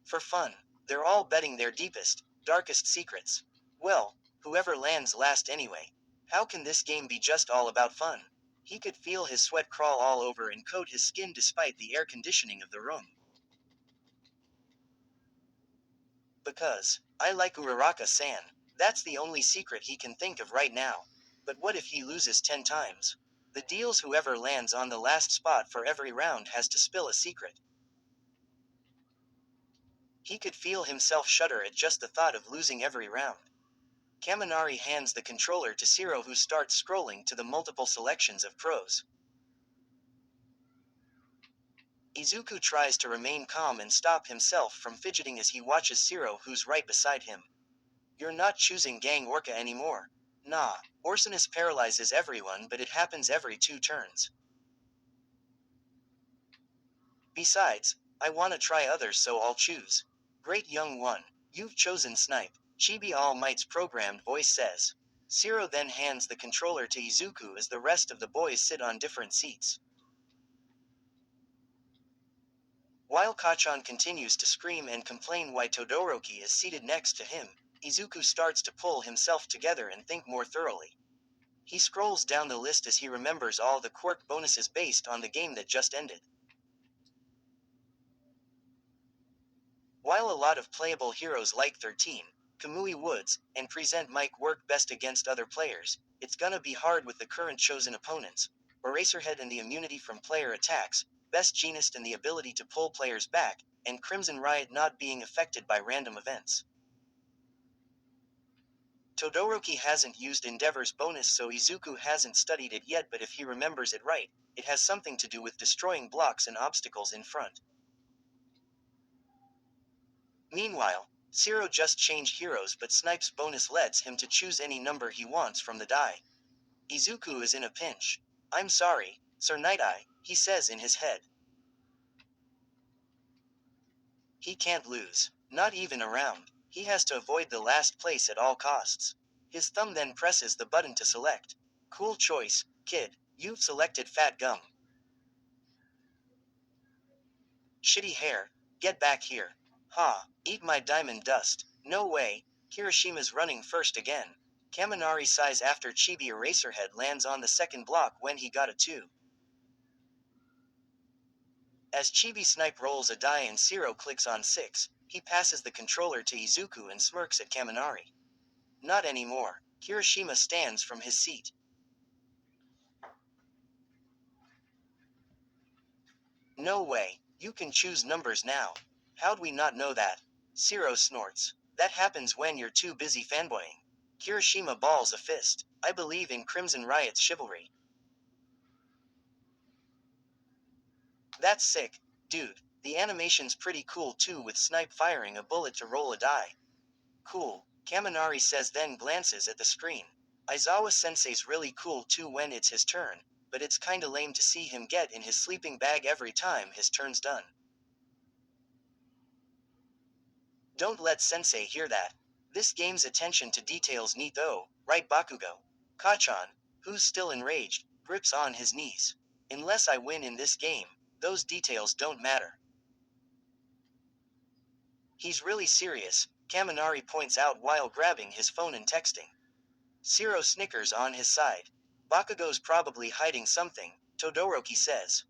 For fun. They're all betting their deepest, darkest secrets. Well, whoever lands last anyway. How can this game be just all about fun? He could feel his sweat crawl all over and coat his skin despite the air conditioning of the room. Because, I like Uraraka-san. That's the only secret he can think of right now. But what if he loses 10 times? The deal's whoever lands on the last spot for every round has to spill a secret. He could feel himself shudder at just the thought of losing every round. Kaminari hands the controller to Shiro, who starts scrolling to the multiple selections of pros. Izuku tries to remain calm and stop himself from fidgeting as he watches Shiro, who's right beside him. You're not choosing Gang Orca anymore. Nah, Orsinus paralyzes everyone, but it happens every 2 turns. Besides, I wanna try others, so I'll choose. Great young one, you've chosen Snipe, Chibi All Might's programmed voice says. Shiro then hands the controller to Izuku as the rest of the boys sit on different seats. While Kachan continues to scream and complain why Todoroki is seated next to him, Izuku starts to pull himself together and think more thoroughly. He scrolls down the list as he remembers all the quirk bonuses based on the game that just ended. While a lot of playable heroes like 13, Kamui Woods, and Present Mike work best against other players, it's gonna be hard with the current chosen opponents, Eraserhead and the immunity from player attacks, Best Jeanist and the ability to pull players back, and Crimson Riot not being affected by random events. Todoroki hasn't used Endeavor's bonus, so Izuku hasn't studied it yet, but if he remembers it right, it has something to do with destroying blocks and obstacles in front. Meanwhile, Shiro just changed heroes, but Snipe's bonus lets him to choose any number he wants from the die. Izuku is in a pinch. I'm sorry, Sir Night-Eye, he says in his head. He can't lose. Not even a round. He has to avoid the last place at all costs. His thumb then presses the button to select. Cool choice, kid. You've selected Fat Gum. Shitty hair. Get back here. Ha, eat my diamond dust. No way. Kirishima's running first again. Kaminari sighs after Chibi Eraserhead lands on the second block when he got a 2. As Chibi Snipe rolls a die and Shiro clicks on 6, he passes the controller to Izuku and smirks at Kaminari. Not anymore. Kirishima stands from his seat. No way. You can choose numbers now. How'd we not know that? Shiro snorts. That happens when you're too busy fanboying. Kirishima balls a fist. I believe in Crimson Riot's chivalry. That's sick, dude. The animation's pretty cool too, with Snipe firing a bullet to roll a die. Cool, Kaminari says, then glances at the screen. Aizawa sensei's really cool too when it's his turn, but it's kinda lame to see him get in his sleeping bag every time his turn's done. Don't let sensei hear that. This game's attention to details neat though, right Bakugo? Kachan, who's still enraged, grips on his knees. Unless I win in this game, those details don't matter. He's really serious, Kaminari points out while grabbing his phone and texting. Shiro snickers on his side. Bakugo's probably hiding something, Todoroki says.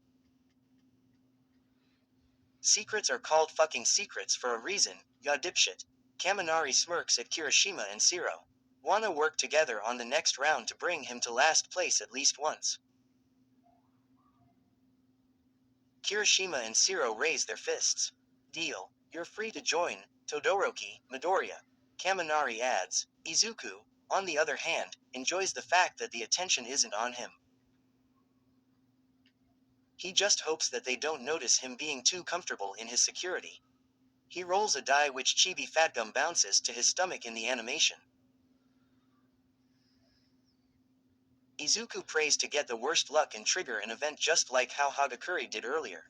Secrets are called fucking secrets for a reason, ya dipshit. Kaminari smirks at Kirishima and Shiro. Wanna work together on the next round to bring him to last place at least once. Kirishima and Shiro raise their fists. Deal. You're free to join, Todoroki, Midoriya. Kaminari adds. Izuku, on the other hand, enjoys the fact that the attention isn't on him. He just hopes that they don't notice him being too comfortable in his security. He rolls a die which Chibi Fatgum bounces to his stomach in the animation. Izuku prays to get the worst luck and trigger an event just like how Hagakure did earlier.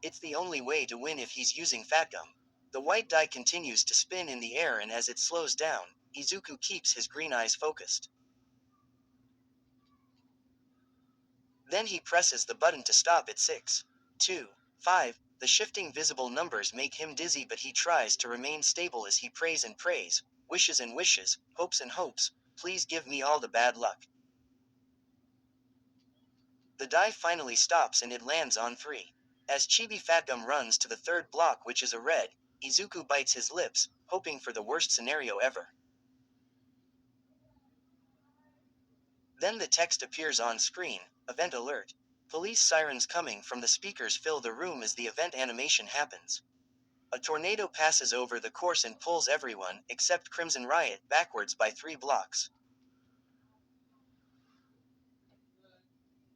It's the only way to win if he's using Fatgum. The white die continues to spin in the air, and as it slows down, Izuku keeps his green eyes focused. Then he presses the button to stop at 6, 2, 5. The shifting visible numbers make him dizzy, but he tries to remain stable as he prays and prays, wishes and wishes, hopes and hopes. Please give me all the bad luck. The die finally stops and it lands on 3. As Chibi Fatgum runs to the third block, which is a red, Izuku bites his lips, hoping for the worst scenario ever. Then the text appears on screen, event alert. Police sirens coming from the speakers fill the room as the event animation happens. A tornado passes over the course and pulls everyone, except Crimson Riot, backwards by 3 blocks.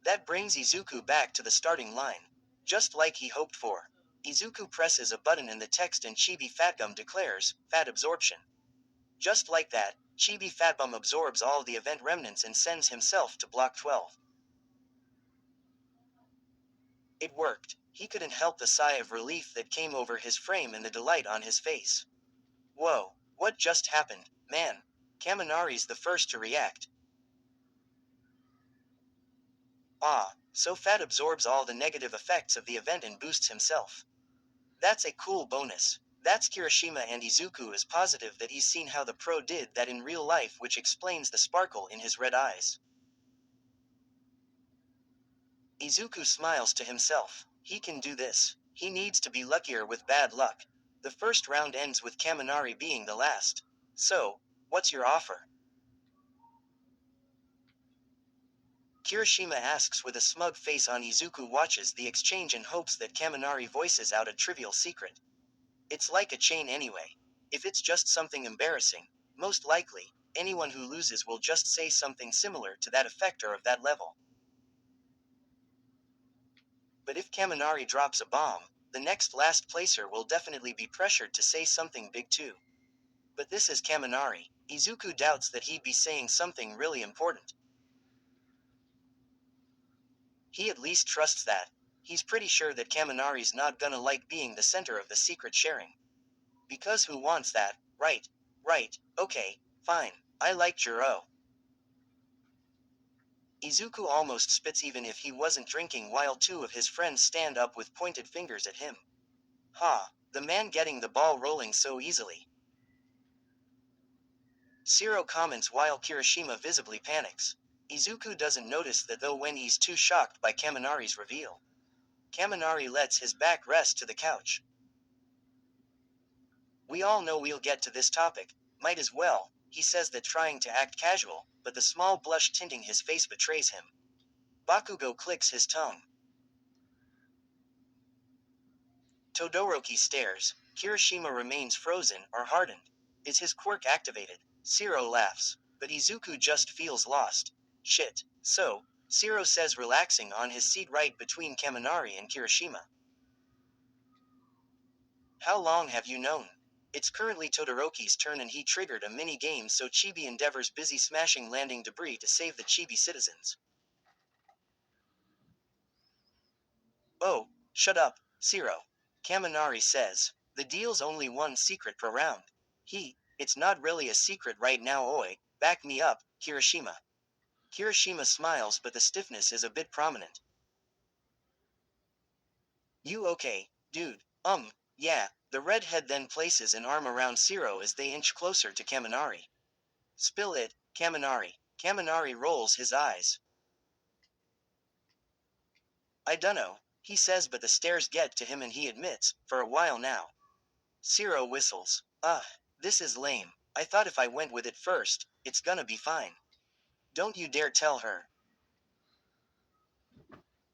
That brings Izuku back to the starting line. Just like he hoped for. Izuku presses a button in the text and Chibi Fatgum declares, Fat Absorption. Just like that, Chibi Fatgum absorbs all the event remnants and sends himself to Block 12. It worked. He couldn't help the sigh of relief that came over his frame and the delight on his face. Whoa, what just happened, man? Kaminari's the first to react. Ah, so Fat absorbs all the negative effects of the event and boosts himself. That's a cool bonus. That's Kirishima, and Izuku is positive that he's seen how the pro did that in real life, which explains the sparkle in his red eyes. Izuku smiles to himself. He can do this. He needs to be luckier with bad luck. The first round ends with Kaminari being the last. So, what's your offer? Kirishima asks with a smug face on. Izuku watches the exchange and hopes that Kaminari voices out a trivial secret. It's like a chain anyway. If it's just something embarrassing, most likely, anyone who loses will just say something similar to that effect or of that level. But if Kaminari drops a bomb, the next last placer will definitely be pressured to say something big too. But this is Kaminari. Izuku doubts that he'd be saying something really important. He at least trusts that. He's pretty sure that Kaminari's not gonna like being the center of the secret sharing. Because who wants that, right? Right, okay, fine. I like Jiro. Izuku almost spits even if he wasn't drinking while 2 of his friends stand up with pointed fingers at him. Ha, the man getting the ball rolling so easily. Shiro comments while Kirishima visibly panics. Izuku doesn't notice that though when he's too shocked by Kaminari's reveal. Kaminari lets his back rest to the couch. We all know we'll get to this topic, might as well, he says that trying to act casual, but the small blush tinting his face betrays him. Bakugo clicks his tongue. Todoroki stares. Kirishima remains frozen or hardened. Is his quirk activated? Shiro laughs. But Izuku just feels lost. Shit. So, Shiro says, relaxing on his seat right between Kaminari and Kirishima. How long have you known? It's currently Todoroki's turn and he triggered a mini-game, so Chibi endeavors busy smashing landing debris to save the Chibi citizens. Oh, shut up, Shiro. Kaminari says. The deal's only one secret per round. It's not really a secret right now, oi, back me up, Kirishima. Kirishima smiles, but the stiffness is a bit prominent. You okay, dude? Yeah. The redhead then places an arm around Shiro as they inch closer to Kaminari. Spill it, Kaminari. Kaminari rolls his eyes. I dunno, he says, but the stares get to him and he admits, for a while now. Shiro whistles. This is lame. I thought if I went with it first, it's gonna be fine. Don't you dare tell her.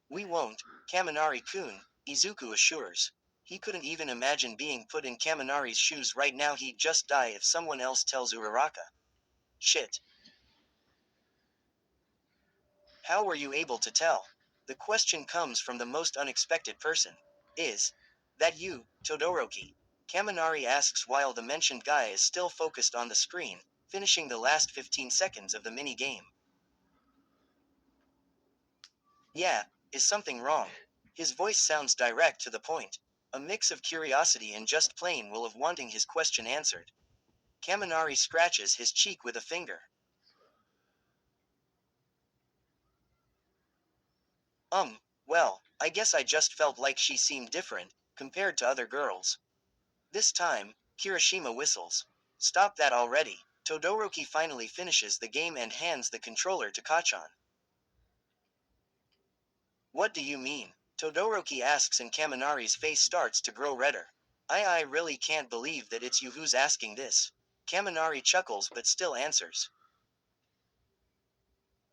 We won't, Kaminari-kun, Izuku assures. He couldn't even imagine being put in Kaminari's shoes right now. He'd just die if someone else tells Uraraka. Shit. How were you able to tell? The question comes from the most unexpected person. Is that you, Todoroki? Kaminari asks while the mentioned guy is still focused on the screen, finishing the last 15 seconds of the mini-game. Yeah, is something wrong? His voice sounds direct to the point. A mix of curiosity and just plain will of wanting his question answered. Kaminari scratches his cheek with a finger. Well, I guess I just felt like she seemed different, compared to other girls. This time, Kirishima whistles. Stop that already. Todoroki finally finishes the game and hands the controller to Kachan. What do you mean? Todoroki asks and Kaminari's face starts to grow redder. I really can't believe that it's you who's asking this. Kaminari chuckles but still answers.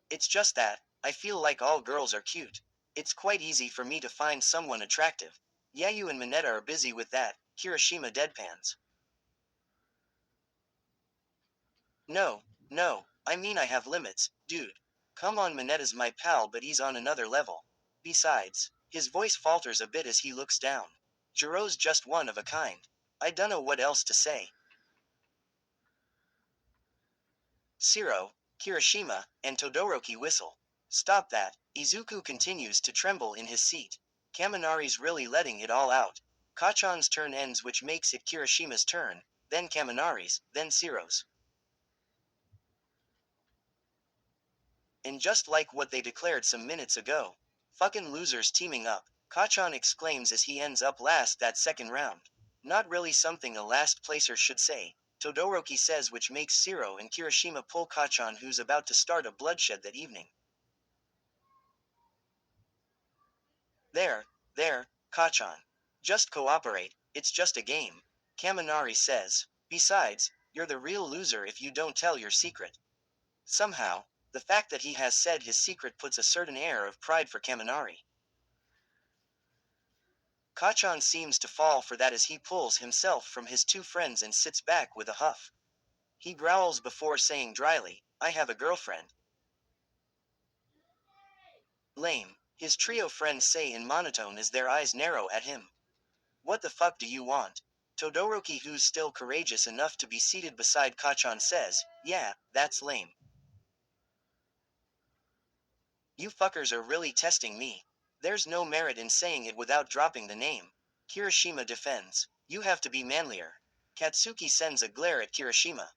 It's just that, I feel like all girls are cute. It's quite easy for me to find someone attractive. Yayu and Mineta are busy with that, Kirishima deadpans. No, no, I mean I have limits, dude. Come on, Mineta's my pal, but he's on another level. Besides, his voice falters a bit as he looks down. Jiro's just one of a kind. I dunno what else to say. Shiro, Kirishima, and Todoroki whistle. Stop that. Izuku continues to tremble in his seat. Kaminari's really letting it all out. Kachan's turn ends, which makes it Kirishima's turn, then Kaminari's, then Shiro's. And just like what they declared some minutes ago. Fucking losers teaming up, Kachan exclaims as he ends up last that second round. Not really something a last placer should say, Todoroki says, which makes Shiro and Kirishima pull Kachan, who's about to start a bloodshed that evening. There, Kachan. Just cooperate, it's just a game. Kaminari says. Besides, you're the real loser if you don't tell your secret. Somehow, the fact that he has said his secret puts a certain air of pride for Kaminari. Kachan seems to fall for that as he pulls himself from his two friends and sits back with a huff. He growls before saying dryly, I have a girlfriend. Lame, his trio friends say in monotone as their eyes narrow at him. What the fuck do you want? Todoroki, who's still courageous enough to be seated beside Kachan, says, yeah, that's lame. You fuckers are really testing me. There's no merit in saying it without dropping the name. Kirishima defends. You have to be manlier. Katsuki sends a glare at Kirishima.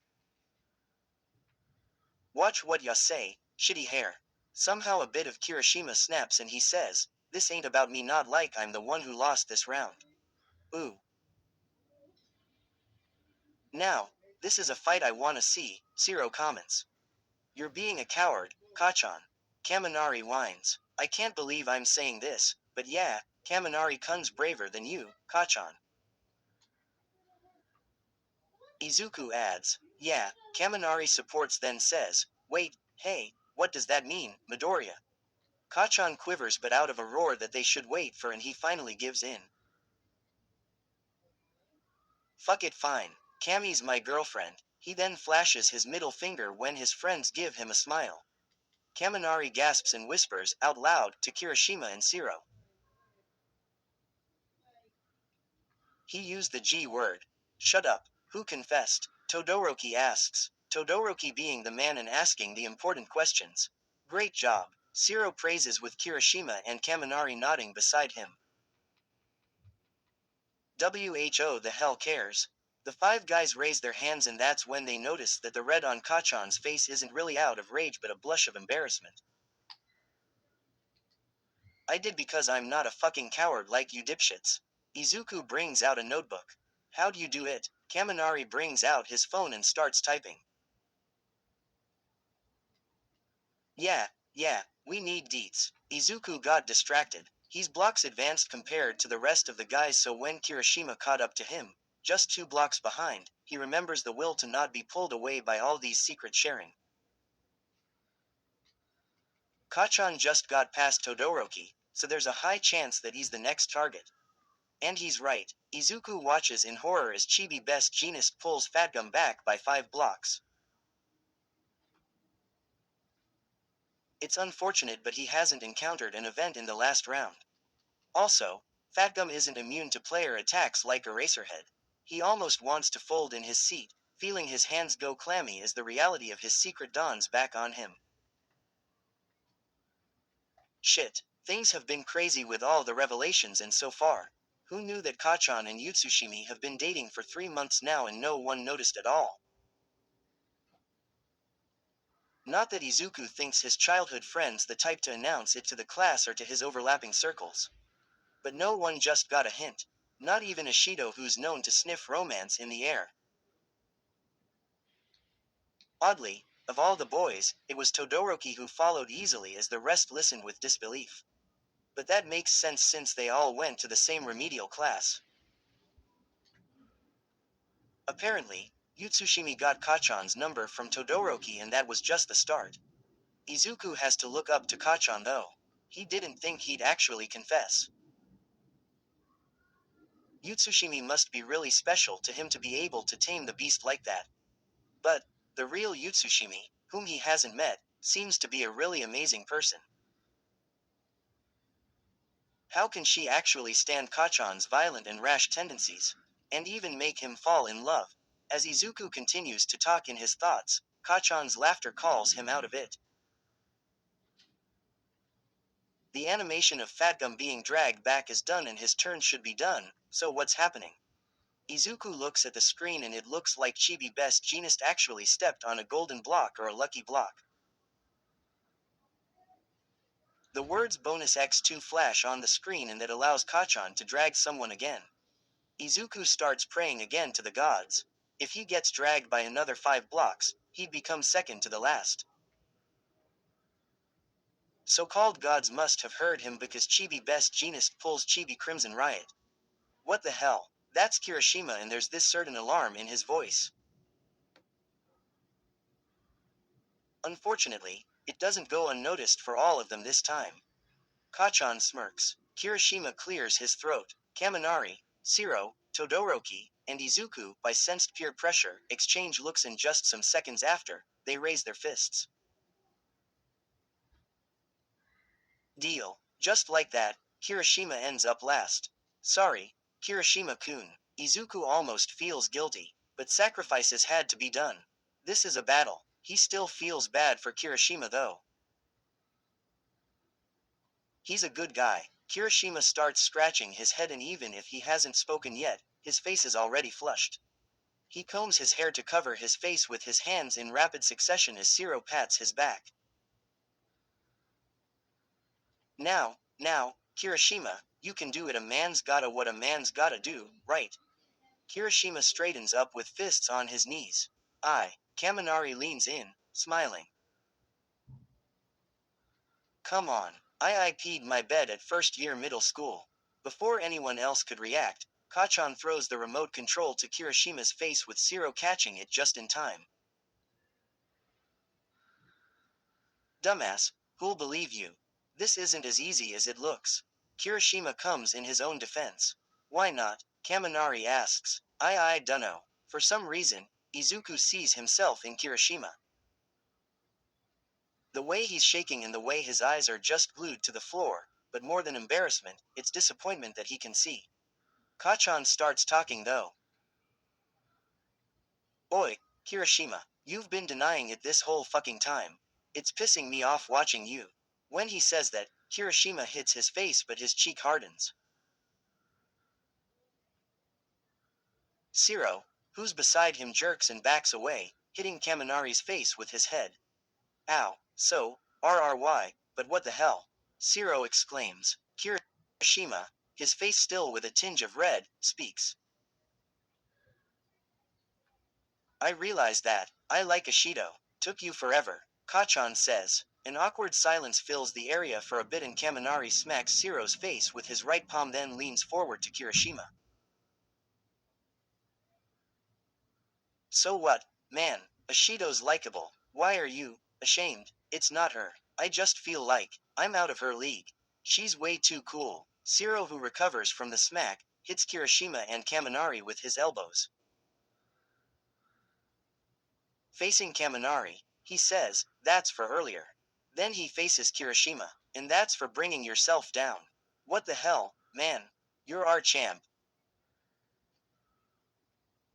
Watch what ya say, shitty hair. Somehow a bit of Kirishima snaps and he says, this ain't about me, not like I'm the one who lost this round. Ooh. Now, this is a fight I wanna see, Shiro comments. You're being a coward, Kachan. Kaminari whines. I can't believe I'm saying this, but yeah, Kaminari-kun's braver than you, Kachan. Izuku adds, yeah, Kaminari supports, then says, wait, hey, what does that mean, Midoriya? Kachan quivers but out of a roar that they should wait for, and he finally gives in. Fuck it, fine. Kami's my girlfriend. He then flashes his middle finger when his friends give him a smile. Kaminari gasps and whispers out loud to Kirishima and Shiro. He used the G word. Shut up. Who confessed? Todoroki asks. Todoroki being the man and asking the important questions. Great job. Shiro praises with Kirishima and Kaminari nodding beside him. Who the hell cares? The five guys raise their hands, and that's when they notice that the red on Kachan's face isn't really out of rage but a blush of embarrassment. I did because I'm not a fucking coward like you dipshits. Izuku brings out a notebook. How'd you do it? Kaminari brings out his phone and starts typing. Yeah, we need deets. Izuku got distracted. He's blocks advanced compared to the rest of the guys, so when Kirishima caught up to him, just 2 blocks behind, he remembers the will to not be pulled away by all these secret sharing. Kachan just got past Todoroki, so there's a high chance that he's the next target. And he's right. Izuku watches in horror as Chibi Best Jeanist pulls Fatgum back by 5 blocks. It's unfortunate, but he hasn't encountered an event in the last round. Also, Fatgum isn't immune to player attacks like Eraserhead. He almost wants to fold in his seat, feeling his hands go clammy as the reality of his secret dawns back on him. Shit, things have been crazy with all the revelations, and so far. Who knew that Kachan and Yutsushimi have been dating for 3 months now and no one noticed at all? Not that Izuku thinks his childhood friend's the type to announce it to the class or to his overlapping circles. But no one just got a hint. Not even Ashido, who's known to sniff romance in the air. Oddly, of all the boys, it was Todoroki who followed easily as the rest listened with disbelief. But that makes sense since they all went to the same remedial class. Apparently, Yutsushimi got Kachan's number from Todoroki and that was just the start. Izuku has to look up to Kachan though. He didn't think he'd actually confess. Yutsushimi must be really special to him to be able to tame the beast like that. But, the real Yutsushimi, whom he hasn't met, seems to be a really amazing person. How can she actually stand Kachan's violent and rash tendencies, and even make him fall in love? As Izuku continues to talk in his thoughts, Kachan's laughter calls him out of it. The animation of Fatgum being dragged back is done and his turn should be done, so what's happening? Izuku looks at the screen and it looks like Chibi Best Jeanist actually stepped on a golden block or a lucky block. The words bonus X2 flash on the screen and that allows Kachan to drag someone again. Izuku starts praying again to the gods. If he gets dragged by another 5 blocks, he'd become second to the last. So-called gods must have heard him because Chibi Best Jeanist pulls Chibi Crimson Riot. What the hell? That's Kirishima and there's this certain alarm in his voice. Unfortunately, it doesn't go unnoticed for all of them this time. Kachan smirks. Kirishima clears his throat. Kaminari, Shiro, Todoroki, and Izuku, by sensed peer pressure, exchange looks and just some seconds after, they raise their fists. Deal. Just like that, Kirishima ends up last. Sorry, Kirishima-kun. Izuku almost feels guilty, but sacrifices had to be done. This is a battle. He still feels bad for Kirishima though. He's a good guy. Kirishima starts scratching his head and even if he hasn't spoken yet, his face is already flushed. He combs his hair to cover his face with his hands in rapid succession as Shiro pats his back. Now, Kirishima, you can do it. A man's gotta what a man's gotta do, right? Kirishima straightens up with fists on his knees. Kaminari leans in, smiling. Come on, I peed my bed at first year middle school. Before anyone else could react, Kachan throws the remote control to Kirishima's face with Shiro catching it just in time. Dumbass, who'll believe you? This isn't as easy as it looks. Kirishima comes in his own defense. Why not? Kaminari asks. I dunno. For some reason, Izuku sees himself in Kirishima. The way he's shaking and the way his eyes are just glued to the floor, but more than embarrassment, it's disappointment that he can see. Kachan starts talking though. Oi, Kirishima, you've been denying it this whole fucking time. It's pissing me off watching you. When he says that, Kirishima hits his face but his cheek hardens. Shiro, who's beside him, jerks and backs away, hitting Kaminari's face with his head. Ow, so, RRY, but what the hell? Shiro exclaims. Kirishima, his face still with a tinge of red, speaks. I realize that. I like Ashido. Took you forever. Kachan says. An awkward silence fills the area for a bit and Kaminari smacks Shiro's face with his right palm then leans forward to Kirishima. So what, man? Ashido's likable. Why are you ashamed? It's not her. I just feel like I'm out of her league. She's way too cool. Shiro, who recovers from the smack, hits Kirishima and Kaminari with his elbows. Facing Kaminari, he says, that's for earlier. Then he faces Kirishima, and that's for bringing yourself down. What the hell, man? You're our champ.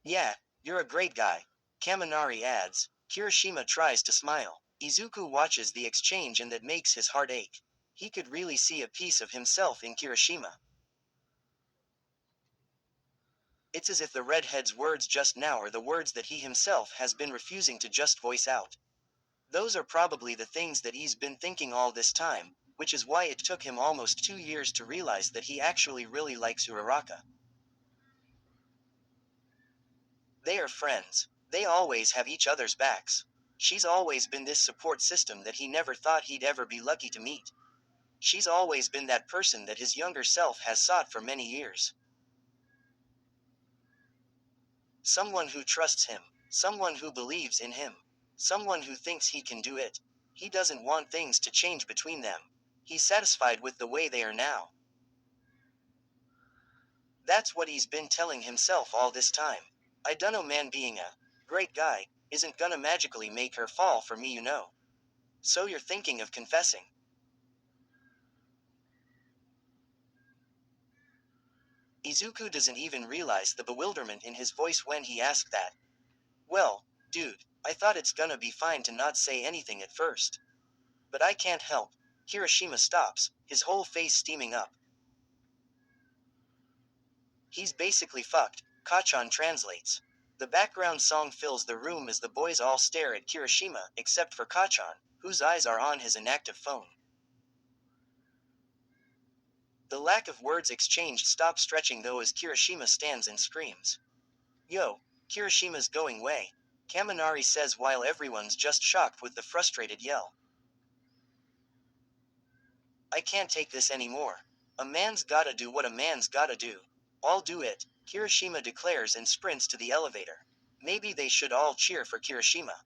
Yeah, you're a great guy. Kaminari adds. Kirishima tries to smile. Izuku watches the exchange and that makes his heart ache. He could really see a piece of himself in Kirishima. It's as if the redhead's words just now are the words that he himself has been refusing to just voice out. Those are probably the things that he's been thinking all this time, which is why it took him almost 2 years to realize that he actually really likes Uraraka. They are friends. They always have each other's backs. She's always been this support system that he never thought he'd ever be lucky to meet. She's always been that person that his younger self has sought for many years. Someone who trusts him. Someone who believes in him. Someone who thinks he can do it. He doesn't want things to change between them. He's satisfied with the way they are now. That's what he's been telling himself all this time. I dunno, man, being a great guy isn't gonna magically make her fall for me, you know. So you're thinking of confessing? Izuku doesn't even realize the bewilderment in his voice when he asked that. Well, dude, I thought it's gonna be fine to not say anything at first. But I can't help. Kirishima stops, his whole face steaming up. He's basically fucked, Kachan translates. The background song fills the room as the boys all stare at Kirishima, except for Kachan, whose eyes are on his inactive phone. The lack of words exchanged stops stretching though as Kirishima stands and screams. Yo, Kirishima's going way, Kaminari says while everyone's just shocked with the frustrated yell. I can't take this anymore. A man's gotta do what a man's gotta do. I'll do it, Kirishima declares and sprints to the elevator. Maybe they should all cheer for Kirishima.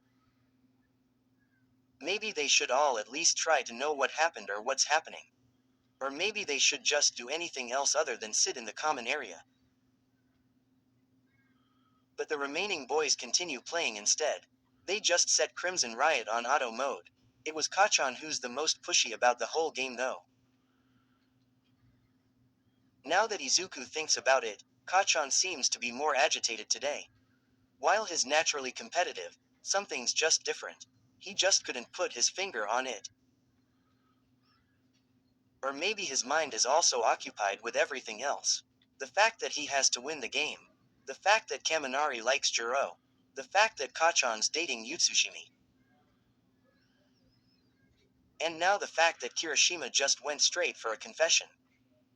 Maybe they should all at least try to know what happened or what's happening. Or maybe they should just do anything else other than sit in the common area. But the remaining boys continue playing instead. They just set Crimson Riot on auto mode. It was Kachan who's the most pushy about the whole game though. Now that Izuku thinks about it, Kachan seems to be more agitated today. While he's naturally competitive, something's just different. He just couldn't put his finger on it. Or maybe his mind is also occupied with everything else. The fact that he has to win the game. The fact that Kaminari likes Jiro. The fact that Kachan's dating Yutsushimi. And now the fact that Kirishima just went straight for a confession.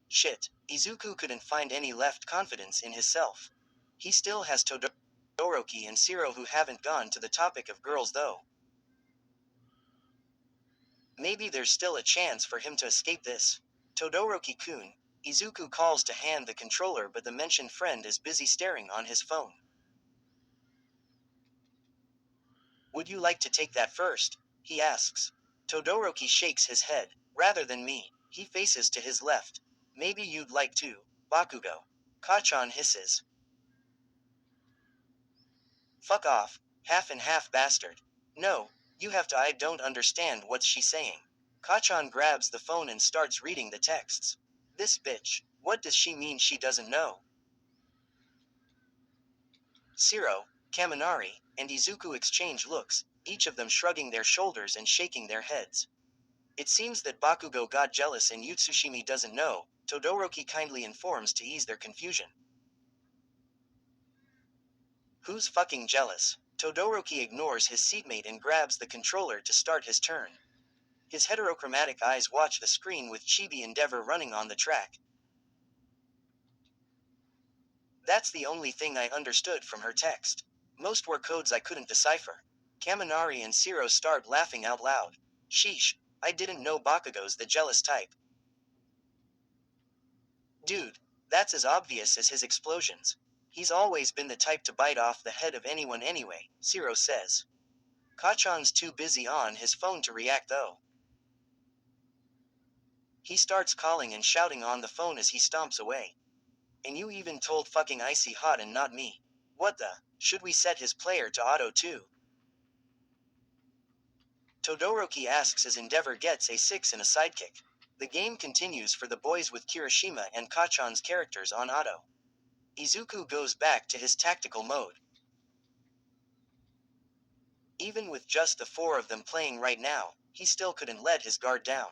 Shit, Izuku couldn't find any left confidence in himself. He still has Todoroki and Shiro who haven't gone to the topic of girls though. Maybe there's still a chance for him to escape this. Todoroki-kun, Izuku calls to hand the controller but the mentioned friend is busy staring on his phone. Would you like to take that first? He asks. Todoroki shakes his head. Rather than me, he faces to his left. Maybe you'd like to, Bakugo. Kachan hisses. Fuck off, half and half bastard. No, you have to. I don't understand what she's saying. Kachan grabs the phone and starts reading the texts. This bitch, what does she mean she doesn't know? Shiro, Kaminari, and Izuku exchange looks, each of them shrugging their shoulders and shaking their heads. It seems that Bakugo got jealous and Yutsushimi doesn't know, Todoroki kindly informs to ease their confusion. Who's fucking jealous? Todoroki ignores his seatmate and grabs the controller to start his turn. His heterochromatic eyes watch the screen with Chibi Endeavor running on the track. That's the only thing I understood from her text. Most were codes I couldn't decipher. Kaminari and Shiro start laughing out loud. Sheesh, I didn't know Bakugo's the jealous type. Dude, that's as obvious as his explosions. He's always been the type to bite off the head of anyone anyway, Shiro says. Kachan's too busy on his phone to react though. He starts calling and shouting on the phone as he stomps away. And you even told fucking Icy Hot and not me. What the? Should we set his player to auto too? Todoroki asks as Endeavor gets a 6 and a sidekick. The game continues for the boys with Kirishima and Kachan's characters on auto. Izuku goes back to his tactical mode. Even with just the 4 of them playing right now, he still couldn't let his guard down.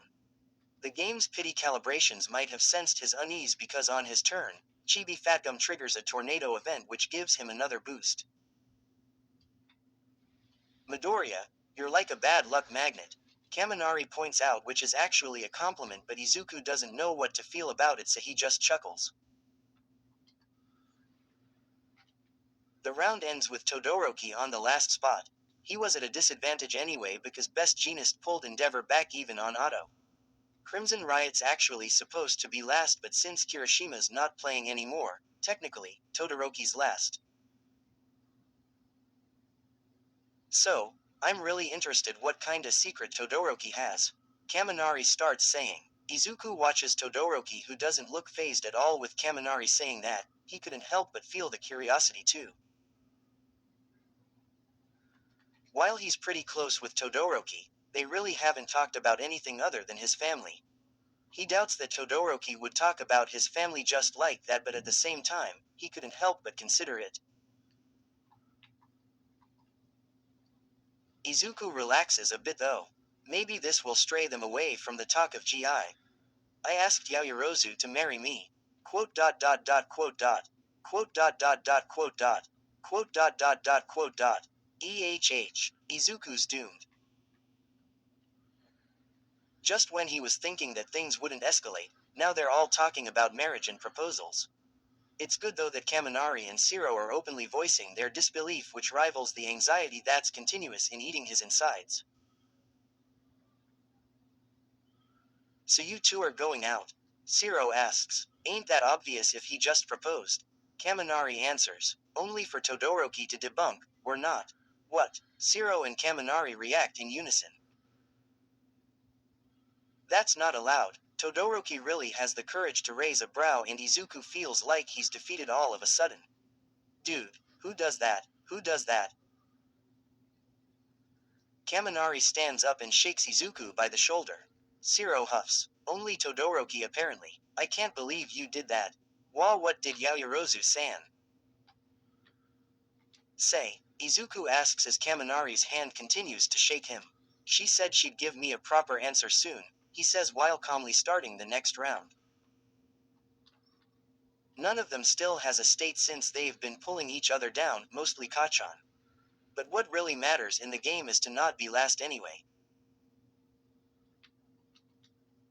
The game's pity calibrations might have sensed his unease because on his turn, Chibi Fatgum triggers a tornado event which gives him another boost. Midoriya, you're like a bad luck magnet. Kaminari points out, which is actually a compliment, but Izuku doesn't know what to feel about it, so he just chuckles. The round ends with Todoroki on the last spot. He was at a disadvantage anyway because Best Jeanist pulled Endeavor back even on auto. Crimson Riot's actually supposed to be last, but since Kirishima's not playing anymore, technically, Todoroki's last. So, I'm really interested what kinda secret Todoroki has. Kaminari starts saying. Izuku watches Todoroki, who doesn't look fazed at all with Kaminari saying that. He couldn't help but feel the curiosity too. While he's pretty close with Todoroki, they really haven't talked about anything other than his family. He doubts that Todoroki would talk about his family just like that, but at the same time, he couldn't help but consider it. Izuku relaxes a bit though. Maybe this will stray them away from the talk of GI. I asked Yaoyorozu to marry me. Quote dot dot dot quote dot. Quote dot dot dot quote dot. Quote dot dot dot quote dot. Izuku's doomed. Just when he was thinking that things wouldn't escalate, now they're all talking about marriage and proposals. It's good though that Kaminari and Shiro are openly voicing their disbelief, which rivals the anxiety that's continuous in eating his insides. So you two are going out? Shiro asks. Ain't that obvious if he just proposed? Kaminari answers. Only for Todoroki to debunk, we're not. What? Shiro and Kaminari react in unison. That's not allowed. Todoroki really has the courage to raise a brow, and Izuku feels like he's defeated all of a sudden. Dude, who does that? Who does that? Kaminari stands up and shakes Izuku by the shoulder. Shiro huffs. Only Todoroki apparently. I can't believe you did that. What did Yaoyorozu-san say? Izuku asks as Kaminari's hand continues to shake him. She said she'd give me a proper answer soon, he says while calmly starting the next round. None of them still has a state since they've been pulling each other down, mostly Kachan. But what really matters in the game is to not be last anyway.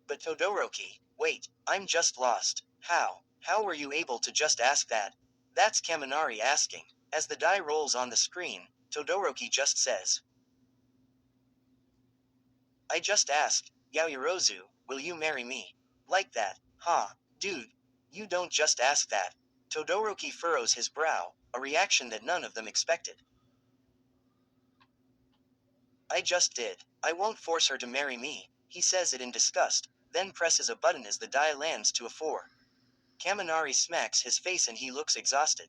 But Todoroki, wait, I'm just lost. How? How were you able to just ask that? That's Kaminari asking. As the die rolls on the screen, Todoroki just says. I just asked, Yaoyorozu, will you marry me? Like that, huh? Dude, you don't just ask that. Todoroki furrows his brow, a reaction that none of them expected. I just did. I won't force her to marry me, he says it in disgust, then presses a button as the die lands to a 4. Kaminari smacks his face and he looks exhausted.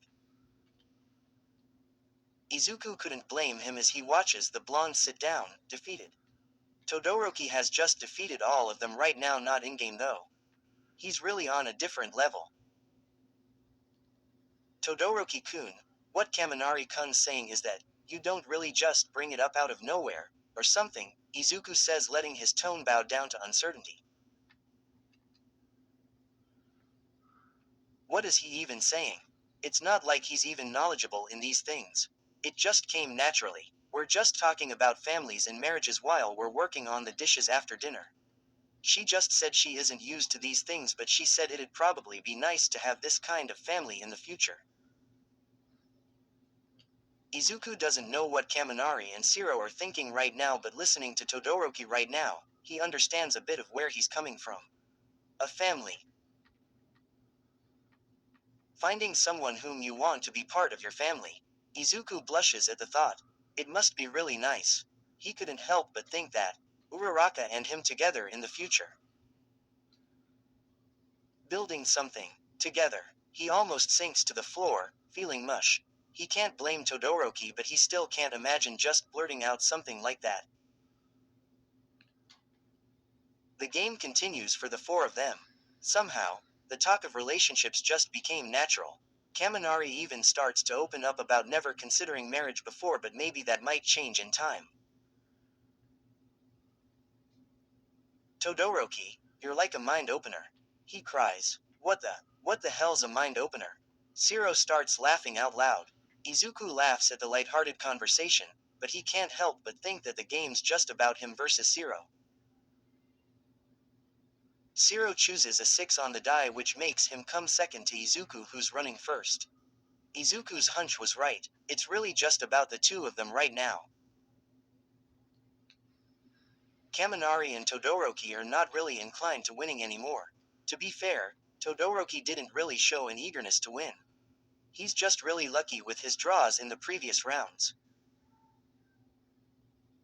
Izuku couldn't blame him as he watches the blonde sit down, defeated. Todoroki has just defeated all of them right now, not in-game though. He's really on a different level. Todoroki-kun, what Kaminari-kun's saying is that, you don't really just bring it up out of nowhere, or something, Izuku says, letting his tone bow down to uncertainty. What is he even saying? It's not like he's even knowledgeable in these things. It just came naturally. We're just talking about families and marriages while we're working on the dishes after dinner. She just said she isn't used to these things, but she said it'd probably be nice to have this kind of family in the future. Izuku doesn't know what Kaminari and Shiro are thinking right now, but listening to Todoroki right now, he understands a bit of where he's coming from. A family. Finding someone whom you want to be part of your family. Izuku blushes at the thought. It must be really nice. He couldn't help but think that. Uraraka and him together in the future. Building something. Together. He almost sinks to the floor, feeling mush. He can't blame Todoroki, but he still can't imagine just blurting out something like that. The game continues for the 4 of them. Somehow, the talk of relationships just became natural. Kaminari even starts to open up about never considering marriage before, but maybe that might change in time. Todoroki, you're like a mind opener. He cries. What the hell's a mind opener? Shiro starts laughing out loud. Izuku laughs at the light-hearted conversation, but he can't help but think that the game's just about him versus Shiro. Shiro chooses a 6 on the die, which makes him come second to Izuku, who's running first. Izuku's hunch was right. It's really just about the 2 of them right now. Kaminari and Todoroki are not really inclined to winning anymore. To be fair, Todoroki didn't really show an eagerness to win. He's just really lucky with his draws in the previous rounds.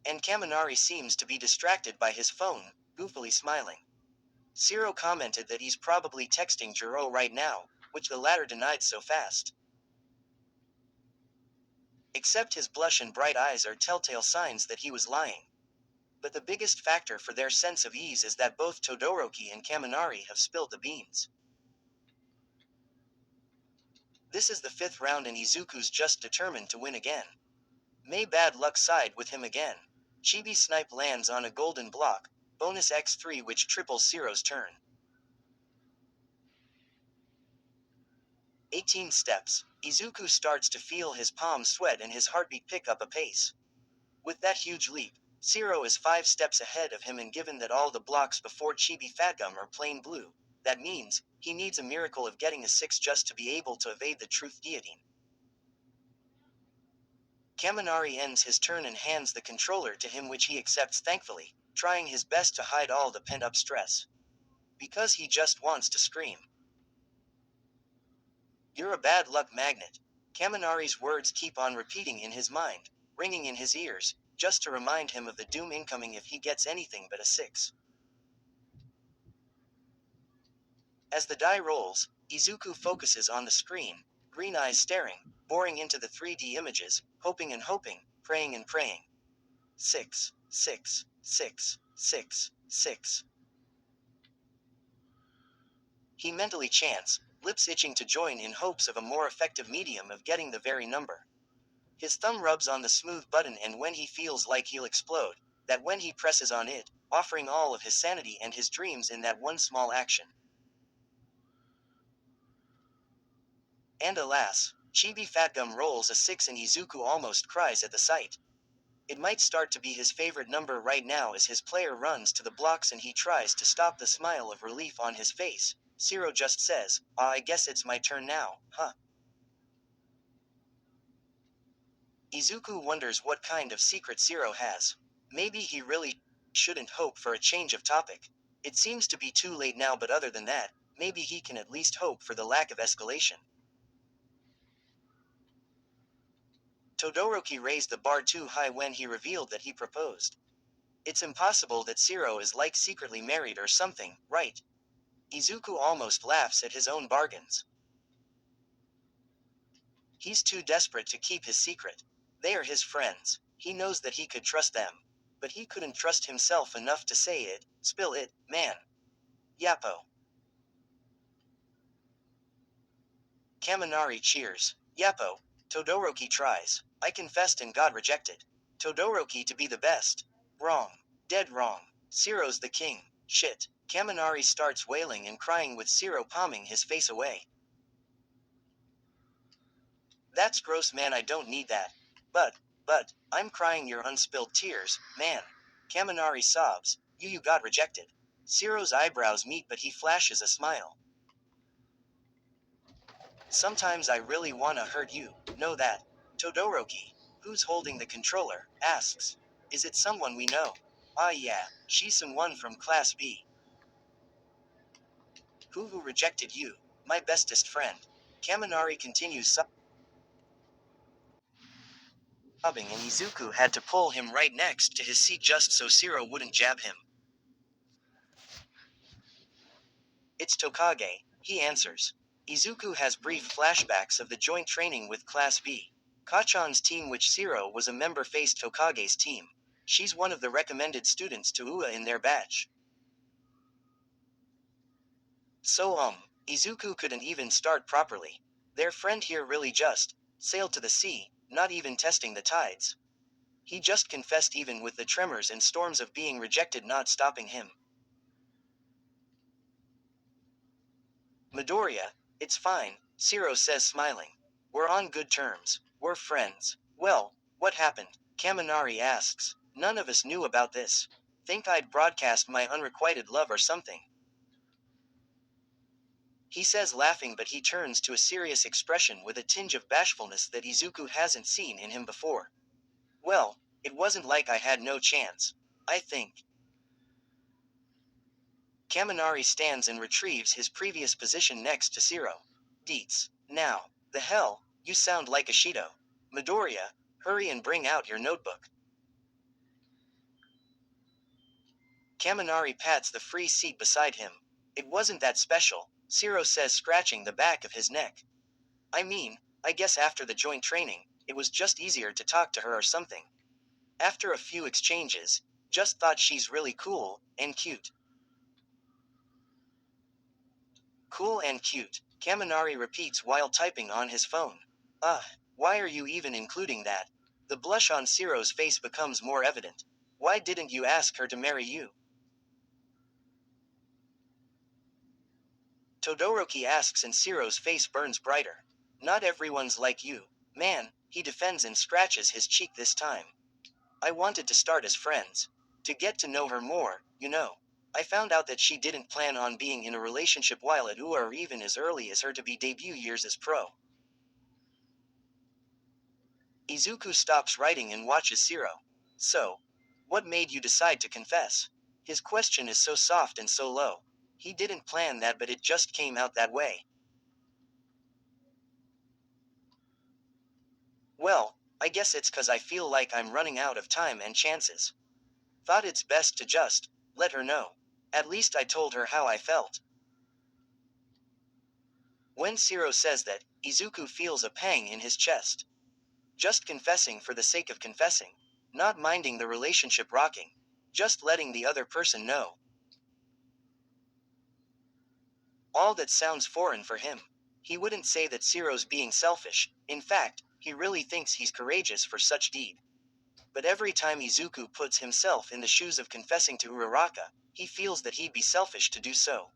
And Kaminari seems to be distracted by his phone, goofily smiling. Zero commented that he's probably texting Jiro right now, which the latter denied so fast. Except his blush and bright eyes are telltale signs that he was lying. But the biggest factor for their sense of ease is that both Todoroki and Kaminari have spilled the beans. This is the 5th round and Izuku's just determined to win again. May bad luck side with him again. Chibi Snipe lands on a golden block, bonus X3 which triples Zero's turn. 18 steps, Izuku starts to feel his palms sweat and his heartbeat pick up a pace. With that huge leap, Zero is 5 steps ahead of him, and given that all the blocks before Chibi Fatgum are plain blue, that means he needs a miracle of getting a 6 just to be able to evade the truth guillotine. Kaminari ends his turn and hands the controller to him, which he accepts thankfully, trying his best to hide all the pent-up stress. Because he just wants to scream. "You're a bad luck magnet." Kaminari's words keep on repeating in his mind, ringing in his ears, just to remind him of the doom incoming if he gets anything but a 6. As the die rolls, Izuku focuses on the screen, green eyes staring, boring into the 3D images, hoping and hoping, praying and praying. 6, 6, 6, 6, 6. He mentally chants, lips itching to join in hopes of a more effective medium of getting the very number. His thumb rubs on the smooth button, and when he feels like he'll explode, that when he presses on it, offering all of his sanity and his dreams in that one small action. And alas, Chibi Fatgum rolls a 6 and Izuku almost cries at the sight. It might start to be his favorite number right now as his player runs to the blocks and he tries to stop the smile of relief on his face. Zero just says, I guess it's my turn now, huh? Izuku wonders what kind of secret Zero has. Maybe he really shouldn't hope for a change of topic. It seems to be too late now, but other than that, maybe he can at least hope for the lack of escalation. Todoroki raised the bar too high when he revealed that he proposed. It's impossible that Zero is like secretly married or something, right? Izuku almost laughs at his own bargains. He's too desperate to keep his secret. They are his friends. He knows that he could trust them. But he couldn't trust himself enough to say it, spill it, man. Yappo. Kaminari cheers. Yappo. Todoroki tries. I confessed and got rejected. Todoroki to be the best. Wrong. Dead wrong. Zero's the king. Shit. Kaminari starts wailing and crying with Zero palming his face away. That's gross, man, I don't need that. But, I'm crying your unspilled tears, man. Kaminari sobs. You got rejected. Zero's eyebrows meet but he flashes a smile. Sometimes I really wanna hurt you, know that. Todoroki, who's holding the controller, asks. Is it someone we know? Ah yeah, she's someone from Class B. Who rejected you? My bestest friend. Kaminari continues sobbing and Izuku had to pull him right next to his seat just so Zero wouldn't jab him. It's Tokage, he answers. Izuku has brief flashbacks of the joint training with Class B. Kachan's team, which Zero was a member, faced Tokage's team. She's one of the recommended students to UA in their batch. So Izuku couldn't even start properly. Their friend here really just sailed to the sea, not even testing the tides. He just confessed even with the tremors and storms of being rejected not stopping him. Midoriya, it's fine, Zero says smiling. We're on good terms. We're friends. Well, what happened? Kaminari asks. None of us knew about this. Think I'd broadcast my unrequited love or something? He says laughing, but he turns to a serious expression with a tinge of bashfulness that Izuku hasn't seen in him before. Well, it wasn't like I had no chance. I think. Kaminari stands and retrieves his previous position next to Zero. Deets. Now, the hell, you sound like a Shido. Midoriya, hurry and bring out your notebook. Kaminari pats the free seat beside him. It wasn't that special, Zero says, scratching the back of his neck. I mean, I guess after the joint training, it was just easier to talk to her or something. After a few exchanges, just thought she's really cool and cute. Cool and cute, Kaminari repeats while typing on his phone. Why are you even including that? The blush on Zero's face becomes more evident. Why didn't you ask her to marry you? Todoroki asks and Zero's face burns brighter. Not everyone's like you, man, he defends and scratches his cheek this time. I wanted to start as friends. To get to know her more, you know. I found out that she didn't plan on being in a relationship while at UA or even as early as her to be debut years as pro. Izuku stops writing and watches Zero. So, what made you decide to confess? His question is so soft and so low. He didn't plan that, but it just came out that way. Well, I guess it's 'cause I feel like I'm running out of time and chances. Thought it's best to just let her know. At least I told her how I felt. When Zero says that, Izuku feels a pang in his chest. Just confessing for the sake of confessing. Not minding the relationship rocking. Just letting the other person know. All that sounds foreign for him. He wouldn't say that Zero's being selfish. In fact, he really thinks he's courageous for such deed. But every time Izuku puts himself in the shoes of confessing to Uraraka, he feels that he'd be selfish to do so.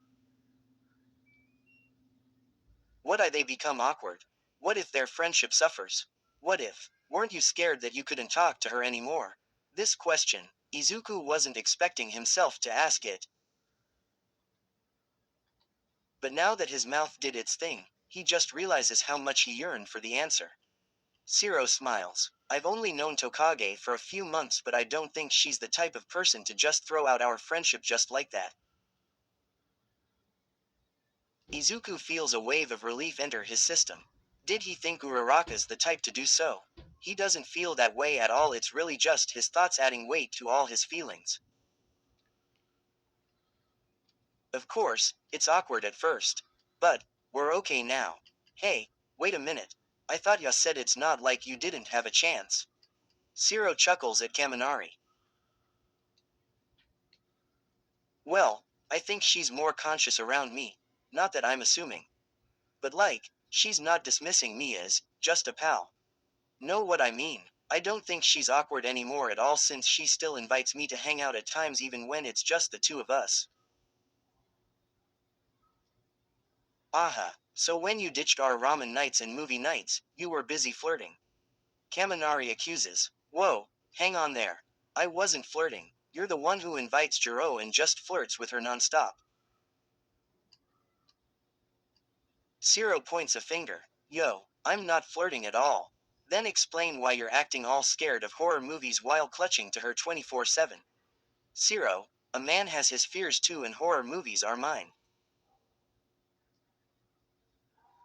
What if they become awkward? What if their friendship suffers? What if, weren't you scared that you couldn't talk to her anymore? This question, Izuku wasn't expecting himself to ask it. But now that his mouth did its thing, he just realizes how much he yearned for the answer. Zero smiles. I've only known Tokage for a few months, but I don't think she's the type of person to just throw out our friendship just like that. Izuku feels a wave of relief enter his system. Did he think Uraraka's the type to do so? He doesn't feel that way at all, it's really just his thoughts adding weight to all his feelings. Of course, it's awkward at first. But, we're okay now. Hey, wait a minute. I thought ya said it's not like you didn't have a chance. Zero chuckles at Kaminari. Well, I think she's more conscious around me. Not that I'm assuming. But like, she's not dismissing me as just a pal. Know what I mean? I don't think she's awkward anymore at all, since she still invites me to hang out at times even when it's just the two of us. Aha, so when you ditched our ramen nights and movie nights, you were busy flirting. Kaminari accuses. Whoa, hang on there. I wasn't flirting. You're the one who invites Jiro and just flirts with her nonstop. Zero points a finger. Yo, I'm not flirting at all. Then explain why you're acting all scared of horror movies while clutching to her 24/7. Zero, a man has his fears too, and horror movies are mine.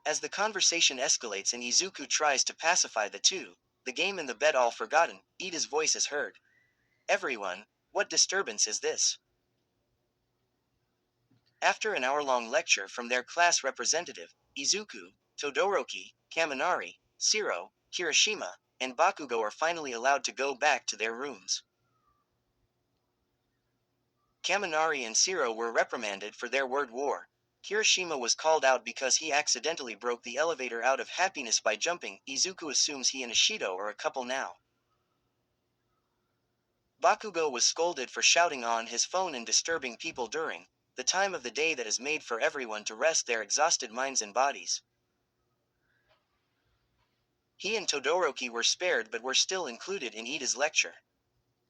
As the conversation escalates and Izuku tries to pacify the two, the game in the bed all forgotten, Ida's voice is heard. Everyone, what disturbance is this? After an hour-long lecture from their class representative, Izuku, Todoroki, Kaminari, Zero, Kirishima, and Bakugo are finally allowed to go back to their rooms. Kaminari and Zero were reprimanded for their word war. Kirishima was called out because he accidentally broke the elevator out of happiness by jumping. Izuku assumes he and Ishido are a couple now. Bakugo was scolded for shouting on his phone and disturbing people during the time of the day that is made for everyone to rest their exhausted minds and bodies. He and Todoroki were spared but were still included in Ida's lecture.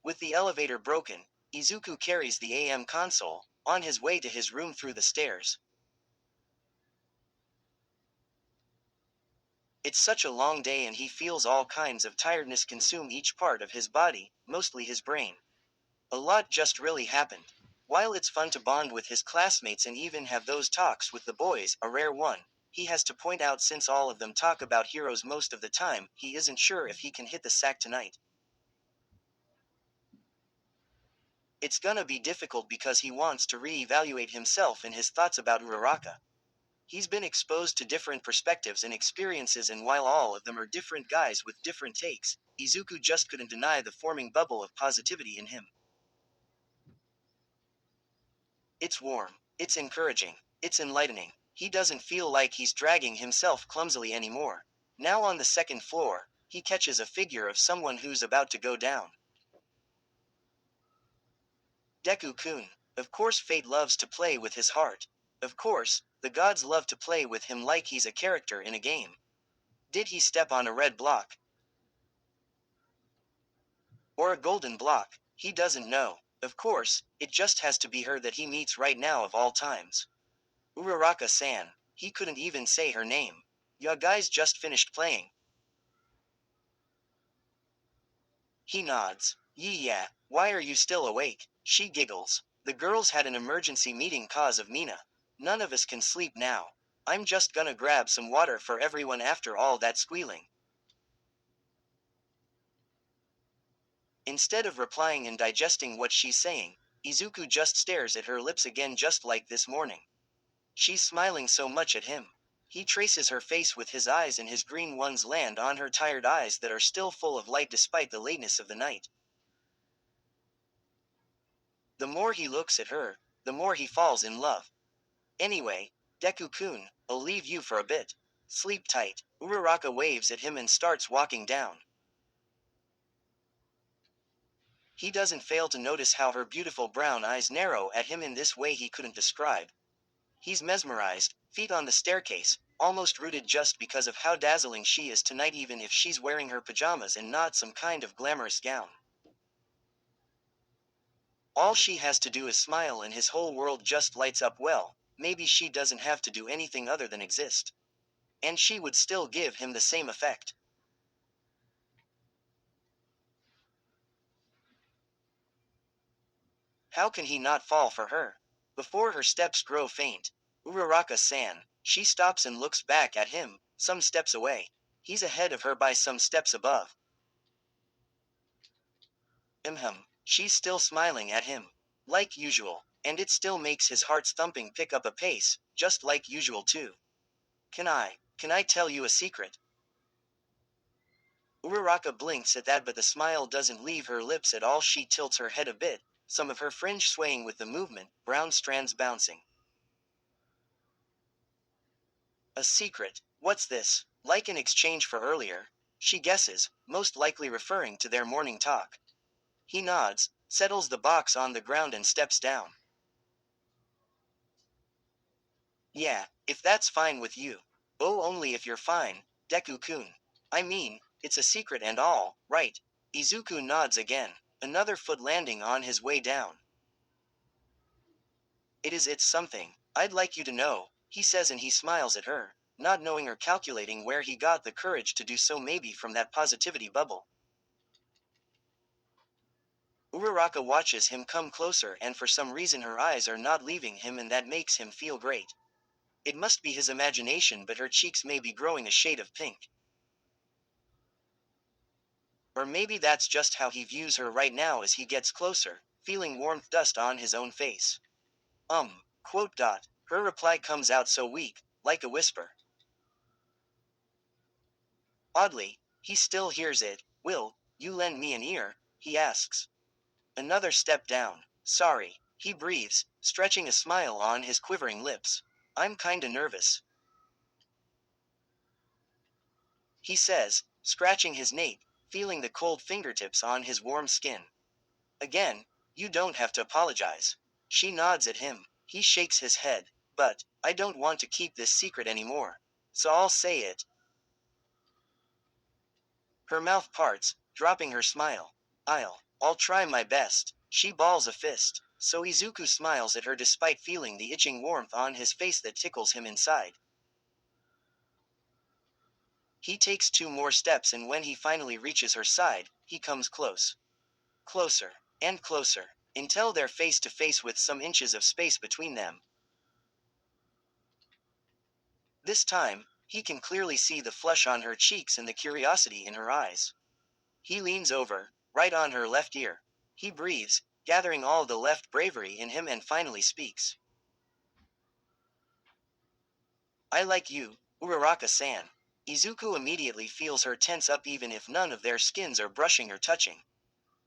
With the elevator broken, Izuku carries the AM console on his way to his room through the stairs. It's such a long day and he feels all kinds of tiredness consume each part of his body, mostly his brain. A lot just really happened. While it's fun to bond with his classmates and even have those talks with the boys, a rare one, he has to point out since all of them talk about heroes most of the time, he isn't sure if he can hit the sack tonight. It's gonna be difficult because he wants to re-evaluate himself and his thoughts about Uraraka. He's been exposed to different perspectives and experiences, and while all of them are different guys with different takes, Izuku just couldn't deny the forming bubble of positivity in him. It's warm, it's encouraging, it's enlightening. He doesn't feel like he's dragging himself clumsily anymore. Now on the second floor, he catches a figure of someone who's about to go down. Deku-kun. Of course fate loves to play with his heart. Of course, the gods love to play with him like he's a character in a game. Did he step on a red block? Or a golden block? He doesn't know. Of course, it just has to be her that he meets right now of all times. Uraraka-san. He couldn't even say her name. Ya guys just finished playing. He nods. Yeah, why are you still awake? She giggles. The girls had an emergency meeting cause of Mina. None of us can sleep now. I'm just gonna grab some water for everyone after all that squealing. Instead of replying and digesting what she's saying, Izuku just stares at her lips again just like this morning. She's smiling so much at him. He traces her face with his eyes and his green ones land on her tired eyes that are still full of light despite the lateness of the night. The more he looks at her, the more he falls in love. Anyway, Deku-kun, I'll leave you for a bit. Sleep tight. Uraraka waves at him and starts walking down. He doesn't fail to notice how her beautiful brown eyes narrow at him in this way he couldn't describe. He's mesmerized, feet on the staircase, almost rooted just because of how dazzling she is tonight even if she's wearing her pajamas and not some kind of glamorous gown. All she has to do is smile and his whole world just lights up. Well, maybe she doesn't have to do anything other than exist. And she would still give him the same effect. How can he not fall for her? Before her steps grow faint, Uraraka-san, she stops and looks back at him, some steps away. He's ahead of her by some steps above. She's still smiling at him. Like usual, and it still makes his heart's thumping pick up a pace, just like usual too. Can I tell you a secret? Uraraka blinks at that but the smile doesn't leave her lips at all. She tilts her head a bit, some of her fringe swaying with the movement, brown strands bouncing. A secret? What's this? Like in exchange for earlier? She guesses, most likely referring to their morning talk. He nods, settles the box on the ground and steps down. Yeah, if that's fine with you. Oh, only if you're fine, Deku-kun. I mean, it's a secret and all, right? Izuku nods again, another foot landing on his way down. It's something I'd like you to know, he says and he smiles at her, not knowing or calculating where he got the courage to do so, maybe from that positivity bubble. Uraraka watches him come closer and for some reason her eyes are not leaving him and that makes him feel great. It must be his imagination but her cheeks may be growing a shade of pink. Or maybe that's just how he views her right now as he gets closer, feeling warmth dust on his own face. Quote dot. Her reply comes out so weak, like a whisper. Oddly, he still hears it. Will you lend me an ear? He asks. Another step down. Sorry, he breathes, stretching a smile on his quivering lips. I'm kinda nervous, he says, scratching his nape, feeling the cold fingertips on his warm skin. Again, you don't have to apologize. She nods at him. He shakes his head. But, I don't want to keep this secret anymore. So I'll say it. Her mouth parts, dropping her smile. I'll try my best. She balls a fist. So Izuku smiles at her despite feeling the itching warmth on his face that tickles him inside. He takes two more steps and when he finally reaches her side, he comes close. Closer. And closer. Until they're face to face with some inches of space between them. This time, he can clearly see the flush on her cheeks and the curiosity in her eyes. He leans over, right on her left ear. He breathes, gathering all the left bravery in him and finally speaks. I like you, Uraraka-san. Izuku immediately feels her tense up even if none of their skins are brushing or touching.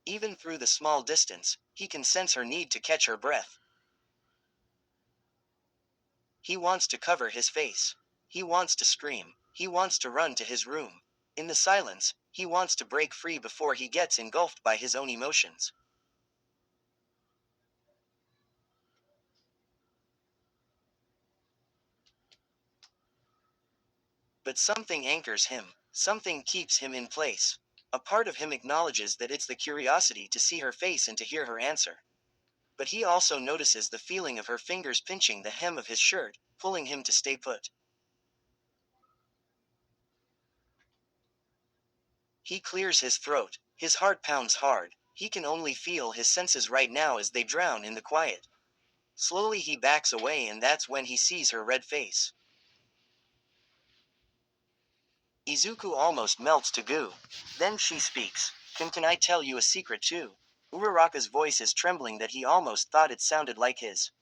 Even through the small distance, he can sense her need to catch her breath. He wants to cover his face. He wants to scream. He wants to run to his room. In the silence, he wants to break free before he gets engulfed by his own emotions. But something anchors him. Something keeps him in place. A part of him acknowledges that it's the curiosity to see her face and to hear her answer. But he also notices the feeling of her fingers pinching the hem of his shirt, pulling him to stay put. He clears his throat. His heart pounds hard. He can only feel his senses right now as they drown in the quiet. Slowly he backs away, and that's when he sees her red face. Izuku almost melts to goo. Then she speaks. Can I tell you a secret too? Uraraka's voice is trembling that he almost thought it sounded like his.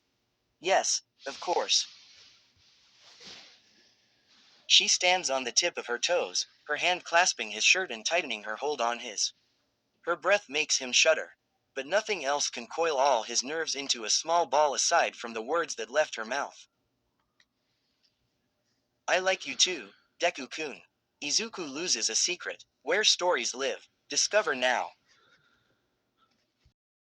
Yes, of course. She stands on the tip of her toes, her hand clasping his shirt and tightening her hold on his. Her breath makes him shudder. But nothing else can coil all his nerves into a small ball aside from the words that left her mouth. I like you too, Deku-kun. Izuku loses a secret. Where stories live. Discover now.